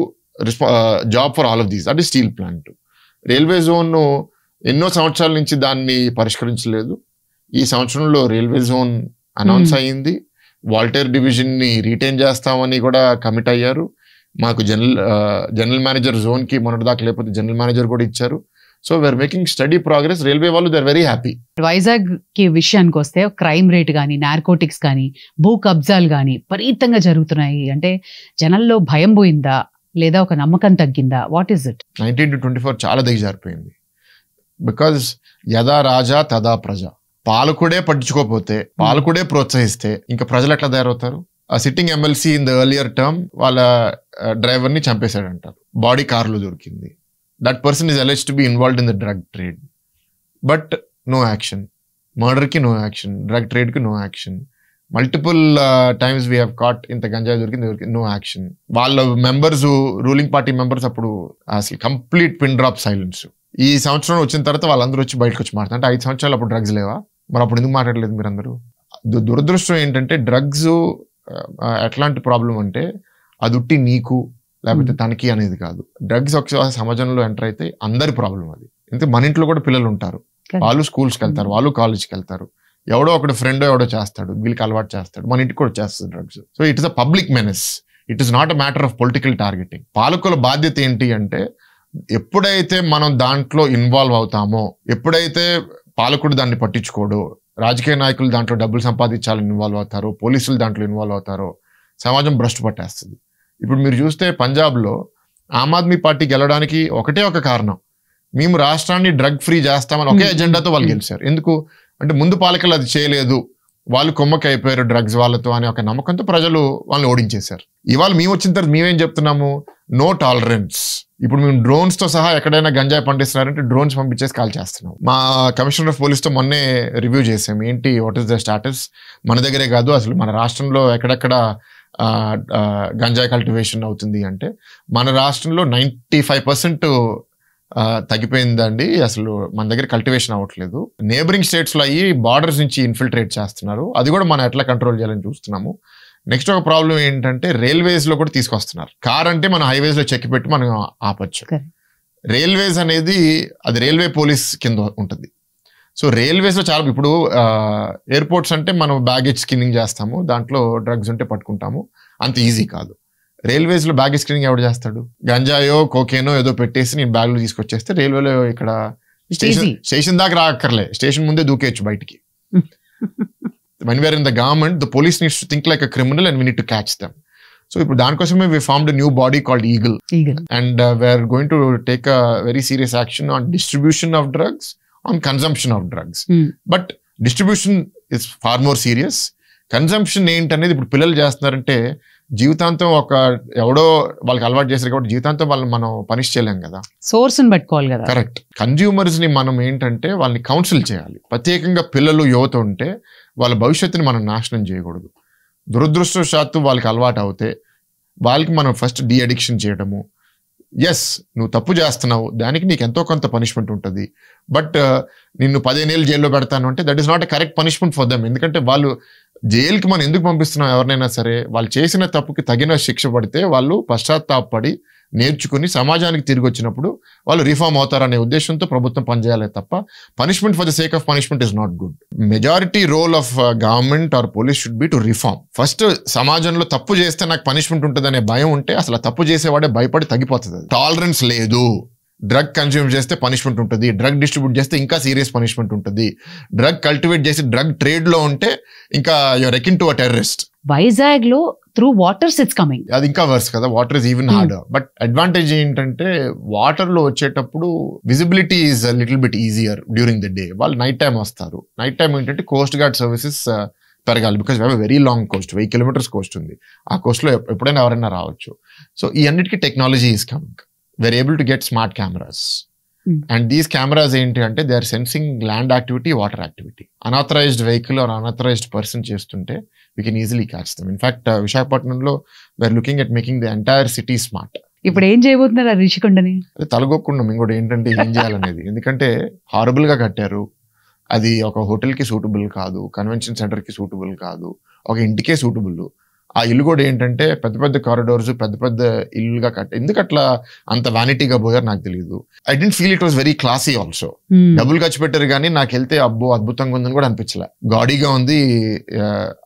job for all of these. అది స్టీల్ ప్లాంట్. రైల్వే జోన్ ఎన్నో సంవత్సరాల నుంచి దాన్ని పరిష్కరించలేదు. ఈ సంవత్సరంలో రైల్వే జోన్ అనౌన్స్ అయ్యింది. వాల్టేర్ డివిజన్ ని రీటైన్ చేస్తామని కూడా కమిట్ అయ్యారు. మాకు జనరల్ మేనేజర్ జోన్ కి మొన్నటిదాకా లేకపోతే జనరల్ మేనేజర్ కూడా ఇచ్చారు. So we're making steady progress. Railway వాళ్ళు they are very happy. Vizag కి విషయానికి వస్తే క్రైమ్ రేట్ కానీ, నార్కోటిక్స్ కానీ, భూ కబ్జాలు కానీ విపరీతంగా జరుగుతున్నాయి. అంటే జనంలో భయం పోయిందా లేదా ఒక నమ్మకం తగ్గిందా? What is it? 19 to 24 చాలా దిగజారిపోయింది. బికాజ్ యదా రాజా తదా ప్రజ. పాలకుడే పట్టించుకోకపోతే, పాలకుడే ప్రోత్సహిస్తే ఇంకా ప్రజలు ఎట్లా తయారవుతారు? ఆ sitting MLC in the earlier term వాళ్ళ డ్రైవర్ ని చంపేశాడంటారు. బాడీ కార్లో దొరికింది. That person is alleged to be involved in the drug trade, but no action. మర్డర్కి నో యాక్షన్, డ్రగ్ ట్రేడ్కి no action. Multiple times we have caught ఇంత గంజాయి దొరికింది, నో యాక్షన్. వాళ్ళ మెంబర్స్, రూలింగ్ పార్టీ మెంబర్స్ అప్పుడు అసలు కంప్లీట్ పిన్ డ్రాప్ సైలెన్స్. ఈ సంవత్సరం వచ్చిన తర్వాత వాళ్ళందరూ వచ్చి బయటకు వచ్చి మాట్లాడుతారు. అంటే 5 సంవత్సరాలు అప్పుడు డ్రగ్స్ లేవా, మరి అప్పుడు ఎందుకు మాట్లాడలేదు మీరందరూ? దురదృష్టం ఏంటంటే డ్రగ్స్ ఎట్లాంటి ప్రాబ్లం అంటే అది ఉట్టి నీకు లేకపోతే తనకి అనేది కాదు. డ్రగ్స్ ఒకసారి సమాజంలో ఎంటర్ అయితే అందరి ప్రాబ్లం అది. ఎందుకంటే మన ఇంట్లో కూడా పిల్లలు ఉంటారు, వాళ్ళు స్కూల్స్కి వెళ్తారు, వాళ్ళు కాలేజ్కి వెళ్తారు, ఎవడో ఒకటి ఫ్రెండ్ ఎవడో చేస్తాడు, వీళ్ళకి అలవాటు చేస్తాడు, మన ఇంటికి కూడా చేస్తుంది drugs. So it is a public menace, it is not a matter of political targeting. పాలకుల బాధ్యత ఏంటి అంటే ఎప్పుడైతే మనం దాంట్లో ఇన్వాల్వ్ అవుతామో, ఎప్పుడైతే పాలకుడు దాన్ని పట్టించుకోడు, రాజకీయ నాయకులు దాంట్లో డబ్బులు సంపాదించాలని ఇన్వాల్వ్ అవుతారో, పోలీసులు దాంట్లో ఇన్వాల్వ్ అవుతారో, సమాజం భ్రష్టు పట్టేస్తుంది. ఇప్పుడు మీరు చూస్తే పంజాబ్లో ఆమ్ ఆద్మీ పార్టీ గెలవడానికి ఒకటే ఒక కారణం, మేము రాష్ట్రాన్ని డ్రగ్ ఫ్రీ చేస్తామని ఒకే ఎజెండాతో వాళ్ళు గెలిచారు. ఎందుకు అంటే ముందు పాలకులు అది చేయలేదు, వాళ్ళు కొమ్మకి అయిపోయారు డ్రగ్స్ వాళ్ళతో అనే ఒక నమ్మకంతో ప్రజలు వాళ్ళని ఓడించేశారు. ఇవాళ మేము వచ్చిన తర్వాత మేమేం చెప్తున్నాము, నో టాలరెన్స్. ఇప్పుడు మేము డ్రోన్స్ తో సహా ఎక్కడైనా గంజాయి పండిస్తున్నారంటే డ్రోన్స్ పంపించేసి కాల్ చేస్తున్నాం. మా కమిషనర్ ఆఫ్ పోలీస్ తో మొన్నే రివ్యూ చేసాం, ఏంటి వాట్ ఈస్ ద స్టాటస్. మన దగ్గరే కాదు అసలు మన రాష్ట్రంలో ఎక్కడెక్కడ గంజాయి కల్టివేషన్ అవుతుంది అంటే మన రాష్ట్రంలో 95% తగ్గిపోయిందండి. అసలు మన దగ్గర కల్టివేషన్ అవ్వట్లేదు. నేబరింగ్ స్టేట్స్ లో అయ్యి బార్డర్స్ నుంచి ఇన్ఫిల్ట్రేట్ చేస్తున్నారు, అది కూడా మనం ఎట్లా కంట్రోల్ చేయాలని చూస్తున్నాము. నెక్స్ట్ ఒక ప్రాబ్లం ఏంటంటే రైల్వేస్ లో కూడా తీసుకొస్తున్నారు. కార్ అంటే మనం హైవేస్ లో చెక్ పెట్టి మనం ఆపచ్చు. రైల్వేస్ అనేది అది రైల్వే పోలీస్ కింద ఉంటుంది. సో రైల్వేస్ లో చాలా, ఇప్పుడు ఎయిర్పోర్ట్స్ అంటే మనం బ్యాగేజ్ స్కిన్నింగ్ చేస్తాము, దాంట్లో డ్రగ్స్ ఉంటే పట్టుకుంటాము, అంత ఈజీ కాదు. రైల్వేస్ లో బ్యాగేజ్ స్క్రీనింగ్ ఎవడు చేస్తాడు? గంజాయో కోకేనో ఏదో పెట్టేసి నేను బ్యాగ్లో తీసుకొచ్చేస్తే రైల్వేలో ఇక్కడ స్టేషన్ దాకా రాక్కర్లే, స్టేషన్ ముందే దూకేయచ్చు బయటికి. when we are in the government, the police needs to think like a criminal and we need to catch them. So ఇప్పుడు దానికోసమే we formed a new body called Eagle. And we are going to take a very serious action on distribution of drugs, on consumption of drugs. But distribution is far more serious. Consumption ఏంటనేది ఇప్పుడు పిల్లలు చేస్తున్నారంటే జీవితాంతం ఒక ఎవడో వాళ్ళకి అలవాటు చేశారు కాబట్టి జీవితాంతం వాళ్ళని మనం పనిష్ చేయలేం కదా, సోర్స్ ని పెట్టుకోవాలి కదా. కరెక్ట్. కన్జ్యూమర్స్ ని మనం ఏంటంటే వాళ్ళని కౌన్సిల్ చేయాలి. ప్రత్యేకంగా పిల్లలు, యువత ఉంటే వాళ్ళ భవిష్యత్తుని మనం నాశనం చేయకూడదు. దురదృష్టవశాత్తు వాళ్ళకి అలవాటు అవుతే వాళ్ళకి మనం ఫస్ట్ డీ అడిక్షన్ చేయడము. ఎస్, నువ్వు తప్పు చేస్తున్నావు, దానికి నీకు ఎంతో కొంత పనిష్మెంట్ ఉంటుంది, బట్ నిన్ను 15 ఏళ్ళు జైల్లో పెడతాను అంటే that is not a correct punishment for them. ఎందుకంటే వాళ్ళు జైలుకి మనం ఎందుకు పంపిస్తున్నాం, ఎవరినైనా సరే వాళ్ళు చేసిన తప్పుకి తగిన శిక్ష పడితే వాళ్ళు పశ్చాత్తాపడి నేర్చుకుని సమాజానికి తిరిగి వచ్చినప్పుడు వాళ్ళు రిఫార్మ్ అవుతారనే ఉద్దేశంతో ప్రభుత్వం పనిచేయాలి తప్ప punishment for the sake of punishment is not good. Majority role of government or police should be to reform. First సమాజంలో తప్పు చేస్తే నాకు పనిష్మెంట్ ఉంటుంది అనే భయం ఉంటే అసలు తప్పు చేసేవాడే భయపడి తగ్గిపోతుంది. టాలరెన్స్ లేదు. డ్రగ్ కన్స్యూమ్ చేస్తే పనిష్మెంట్ ఉంటుంది, డ్రగ్ డిస్ట్రిబ్యూట్ చేస్తే ఇంకా సీరియస్ పనిష్మెంట్ ఉంటుంది, డ్రగ్ కల్టివేట్ చేసి డ్రగ్ ట్రేడ్ లో ఉంటే ఇంకా you're akin to a terrorist. Vizag లో త్రూ వాటర్స్ ఇట్స్ కమింగ్, అది ఇంకా వర్స్ కదా. Water is even harder. But advantage ఏంటంటే వాటర్ లో వచ్చేటప్పుడు visibility is little bit easier during the day. వాళ్ళు నైట్ టైం వస్తారు. నైట్ టైం ఏంటంటే కోస్ట్ గార్డ్ సర్వీసెస్ పెరగాలి, because we have very long Coast, 1000 kilometers Coast ఉంది. ఆ కోస్ట్ లో ఎప్పుడైనా ఎవరైనా రావచ్చు. సో ఈ అన్నిటికీ technology is coming. we're able to get smart cameras. And these cameras ఏంటి అంటే they are sensing land activity, water activity. Unauthorized vehicle or unauthorized person చేస్తుంటే we can easily catch them. In fact, విశాఖపట్నంలో we're looking at making the entire city smart. ఇప్పుడు ఏం చేయబోతున్నారు ఆ రిషికొండని? తలగొక్కున్నాం ఇంకోటి ఏంటంటే ఏం చేయాలనేది. ఎందుకంటే హారబుల్ గా కట్టారు, అది ఒక హోటల్ కి సూటబుల్ కాదు, కన్వెన్షన్ సెంటర్ కి సూటబుల్ కాదు, ఒక ఇంటికే సూటబుల్. ఆ ఇల్లు కూడా ఏంటంటే పెద్ద పెద్ద కారిడోర్స్, పెద్ద పెద్ద ఇల్లుగా కట్ట. ఎందుకు అట్లా అంత వ్యానిటీగా పోయారు నాకు తెలియదు. I didn't feel it was very classy also. డబ్బులు ఖర్చు పెట్టారు కానీ నాకు వెళ్తే అబ్బో అద్భుతంగా ఉందని కూడా అనిపించలే, గాడీగా ఉంది,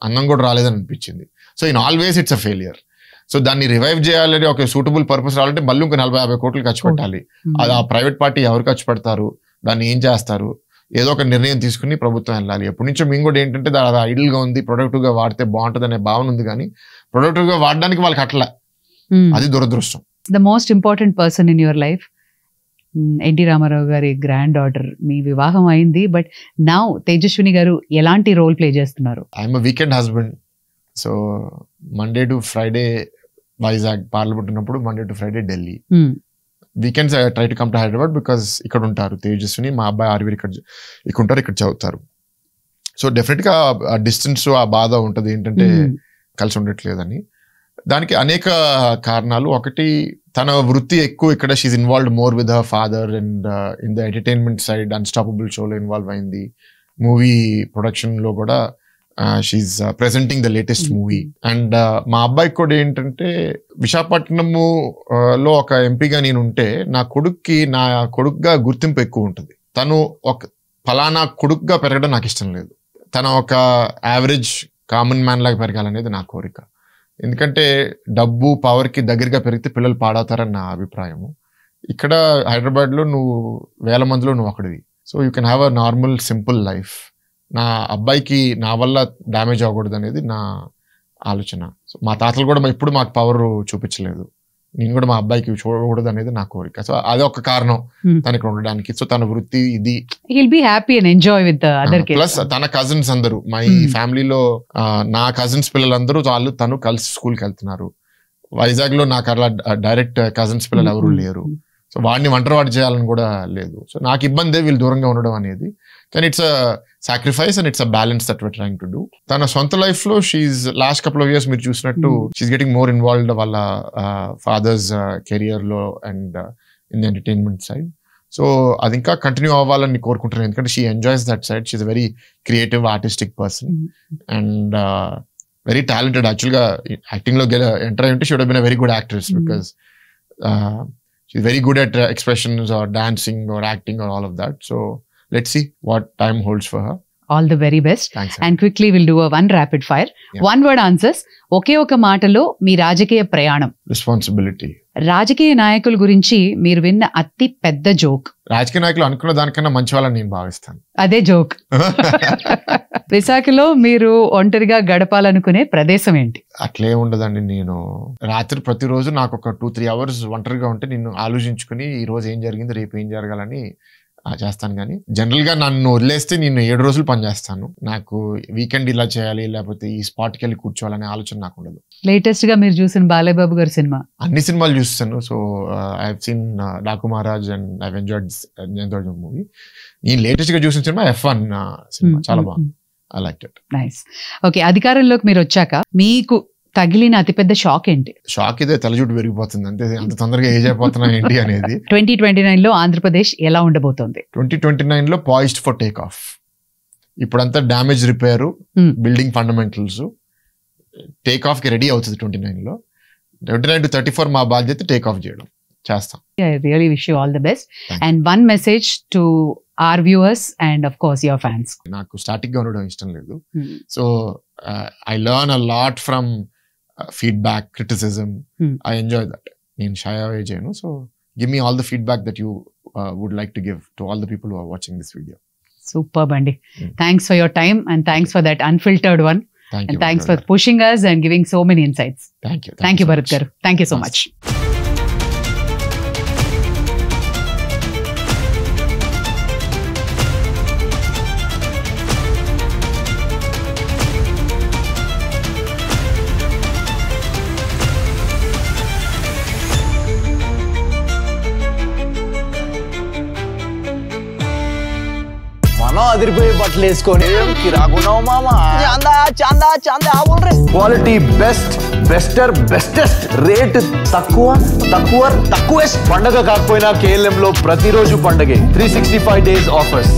అన్నం కూడా రాలేదని అనిపించింది. So in always it's a failure. So దాన్ని రివైవ్ చేయాలని ఒక సూటబుల్ పర్పస్ రావాలంటే మళ్ళీ ఇంకో 40-50 కోట్లు ఖర్చు పెట్టాలి. అది ఆ ప్రైవేట్ పార్టీ ఎవరు ఖర్చు పెడతారు, దాన్ని ఏం చేస్తారు, ఏదో ఒక నిర్ణయం తీసుకుని ప్రభుత్వం వెళ్ళాలి. ఎప్పటి నుంచో మేము కూడా ఏంటంటే అది ఐడిల్ గా ఉంది, ప్రొడక్టివ్ గా వాడితే బాగుంటుంది అనే భావన ఉంది, కానీ ప్రొడక్టివ్ గా వాడడానికి వాళ్ళకి అట్లా, అది దురదృష్టం. The most important person in your life, NT Rama Rao గారి గ్రాండ్ డాటర్. మీ వివాహం అయింది, బట్ నౌ తేజస్విని గారు ఎలాంటి రోల్ ప్లే చేస్తున్నారు? I'm a weekend husband. So Monday to Friday Vizag parliament ఉన్నప్పుడు, Monday to Friday Delhi. Weekends I try to come to Hyderabad because ఇక్కడ ఉంటారు తేజస్విని, మా అబ్బాయి ఆర్వీర్ ఇక్కడ ఉంటారు, ఇక్కడ చదువుతారు. సో డెఫినెట్గా ఆ డిస్టెన్స్, ఆ బాధ ఉంటుంది ఏంటంటే కలిసి ఉండట్లేదని. దానికి అనేక కారణాలు. ఒకటి, తన వృత్తి ఎక్కువ ఇక్కడ, she involved more with her father and in the entertainment side, unstoppable షోలో ఇన్వాల్వ్ అయింది. మూవీ ప్రొడక్షన్ లో కూడా she presenting the latest movie. And మా అబ్బాయికి కూడా ఏంటంటే విశాఖపట్నము లో ఒక ఎంపీగా నేను ఉంటే నా కొడుకుగా గుర్తింపు ఎక్కువ ఉంటుంది. తను ఒక ఫలానా కొడుకుగా పెరగడం నాకు ఇష్టం లేదు. తన ఒక యావరేజ్ కామన్ మ్యాన్ లాగా పెరగాలనేది నా కోరిక. ఎందుకంటే డబ్బు పవర్కి దగ్గరగా పెరిగితే పిల్లలు పాడవుతారని నా అభిప్రాయము. ఇక్కడ హైదరాబాద్లో నువ్వు 1000 మందిలో నువ్వు ఒకడివి. So you can have a normal simple life. నా అబ్బాయికి నా వల్ల డ్యామేజ్ అవ్వకూడదు అనేది నా ఆలోచన. సో మా తాతలు కూడా ఎప్పుడు మాకు పవర్ చూపించలేదు, నేను కూడా మా అబ్బాయికి చూడకూడదు అనేది నా కోరిక. సో అది ఒక కారణం తనకి ఉండడానికి. సో తన వృత్తి ఇది. ప్లస్ తన కజిన్స్ అందరూ, మా ఫ్యామిలీలో నా కజిన్స్ పిల్లలందరూ తను కలిసి స్కూల్కి వెళ్తున్నారు. వైజాగ్ లో నాకు అలా డైరెక్ట్ కజిన్స్ పిల్లలు ఎవరు లేరు. సో వాడిని ఒంటరివాడు చేయాలని కూడా లేదు. సో నాకు ఇబ్బందే వీళ్ళు దూరంగా ఉండడం అనేది. కానీ it's a sacrifice and it's a balance that we're trying to do. తన సొంత లైఫ్ లో she last couple of years మీరు చూసినట్టు షీఈ్ గెటింగ్ మోర్ ఇన్వాల్వ్డ్ వాళ్ళ ఫాదర్స్ కెరియర్ లో and in the entertainment side. So అది ఇంకా కంటిన్యూ అవ్వాలని కోరుకుంటున్నాను. ఎందుకంటే she enjoys that side. She a very creative artistic person and very talented. Actually acting లో ఎంటర్ అయి ఉంటే she would have been a very good actress because she's very good at expressions or dancing or acting or all of that. So let's see what time holds for her. All the very best. Thanks. And quickly we'll do a one rapid fire. Yeah. One word answers. ఒకే ఒక మాటలో మీ రాజకీయ ప్రయాణం. Responsibility. రాజకీయ నాయకుల గురించి మీరు విన్న అతి పెద్ద జోక్. రాజకీయ నాయకులు అనుకున్న దానికన్నా మంచి వాళ్ళని నేను భావిస్తాను. అదే జోక్. విశాఖలో మీరు ఒంటరిగా గడపాలనుకునే ప్రదేశం ఏంటి? అట్లే ఉండదండి. నేను రాత్రి ప్రతిరోజు నాకు ఒక 2-3 hours ఒంటరిగా ఉంటే నేను ఆలోచించుకుని ఈ రోజు ఏం జరిగింది, రేపు ఏం జరగాలని చేస్తాను. కానీ జనరల్ గా నన్ను వదిలేస్తే నేను 7 రోజులు పనిచేస్తాను. నాకు వీకెండ్ ఇలా చేయాలి, లేకపోతే ఈ స్పాట్కి వెళ్ళి కూర్చోవాలనే ఆలోచన నాకు ఉండదు. లేటెస్ట్ గా మీరు చూసిన బాలయ్య బాబు గారి సినిమా? అన్ని సినిమాలు చూస్తాను. So I have seen Daaku Maharaj and I have enjoyed movie. నేను లేటెస్ట్ గా చూసిన సినిమా F1 సినిమా, చాలా బాగుంది. I liked it. Nice. Okay, అధికారంలోకి మీరు వచ్చాక మీకు తగిలిన అతిపెద్ద షాక్ ఏంటి? షాక్ ఇదే, తలజుట్టు పెరిగిపోతుంది అంతే, అంత తొందరగా ఏజ్ అయిపోతున్నా ఏంటి అనేది. 2029 లో ఆంధ్రప్రదేశ్ ఎలా ఉండబోతోంది? 2029 లో పాయిస్డ్ ఫర్ టేక్ ఆఫ్. ఇప్పుడంతా damage repair, building fundamentals, take off కి రెడీ అవుతుంది 29 లో. 29 to 34 మా బాధ్యత టేక్ ఆఫ్ చేయడం, చేస్తాం. I really wish you all the best. And one message to our viewers and of course your fans. నాకు static గా ఉండడం ఇష్టం లేదు. So I learn a lot from feedback, criticism. I enjoy that. నేను shy away చేయను. So give me all the feedback that you would like to give to all the people who are watching this video. Superb andi. Thanks for your time and thanks for that unfiltered one. Thank you. And thanks for pushing us and giving so many insights. Thank you. Thank you Bharat garu. Thank you so much. మనం అదిరిపోయే బట్టలు వేసుకొని కిరాకున్నావు మామా. చాందా చాందా చాందా బోల్ రే. Quality best, బెస్టర్, bestest, rate తక్కువ, తక్కువెస్ట్. పండగ కాకపోయినా KLM లో ప్రతిరోజు పండగే. 365 days ఆఫర్స్.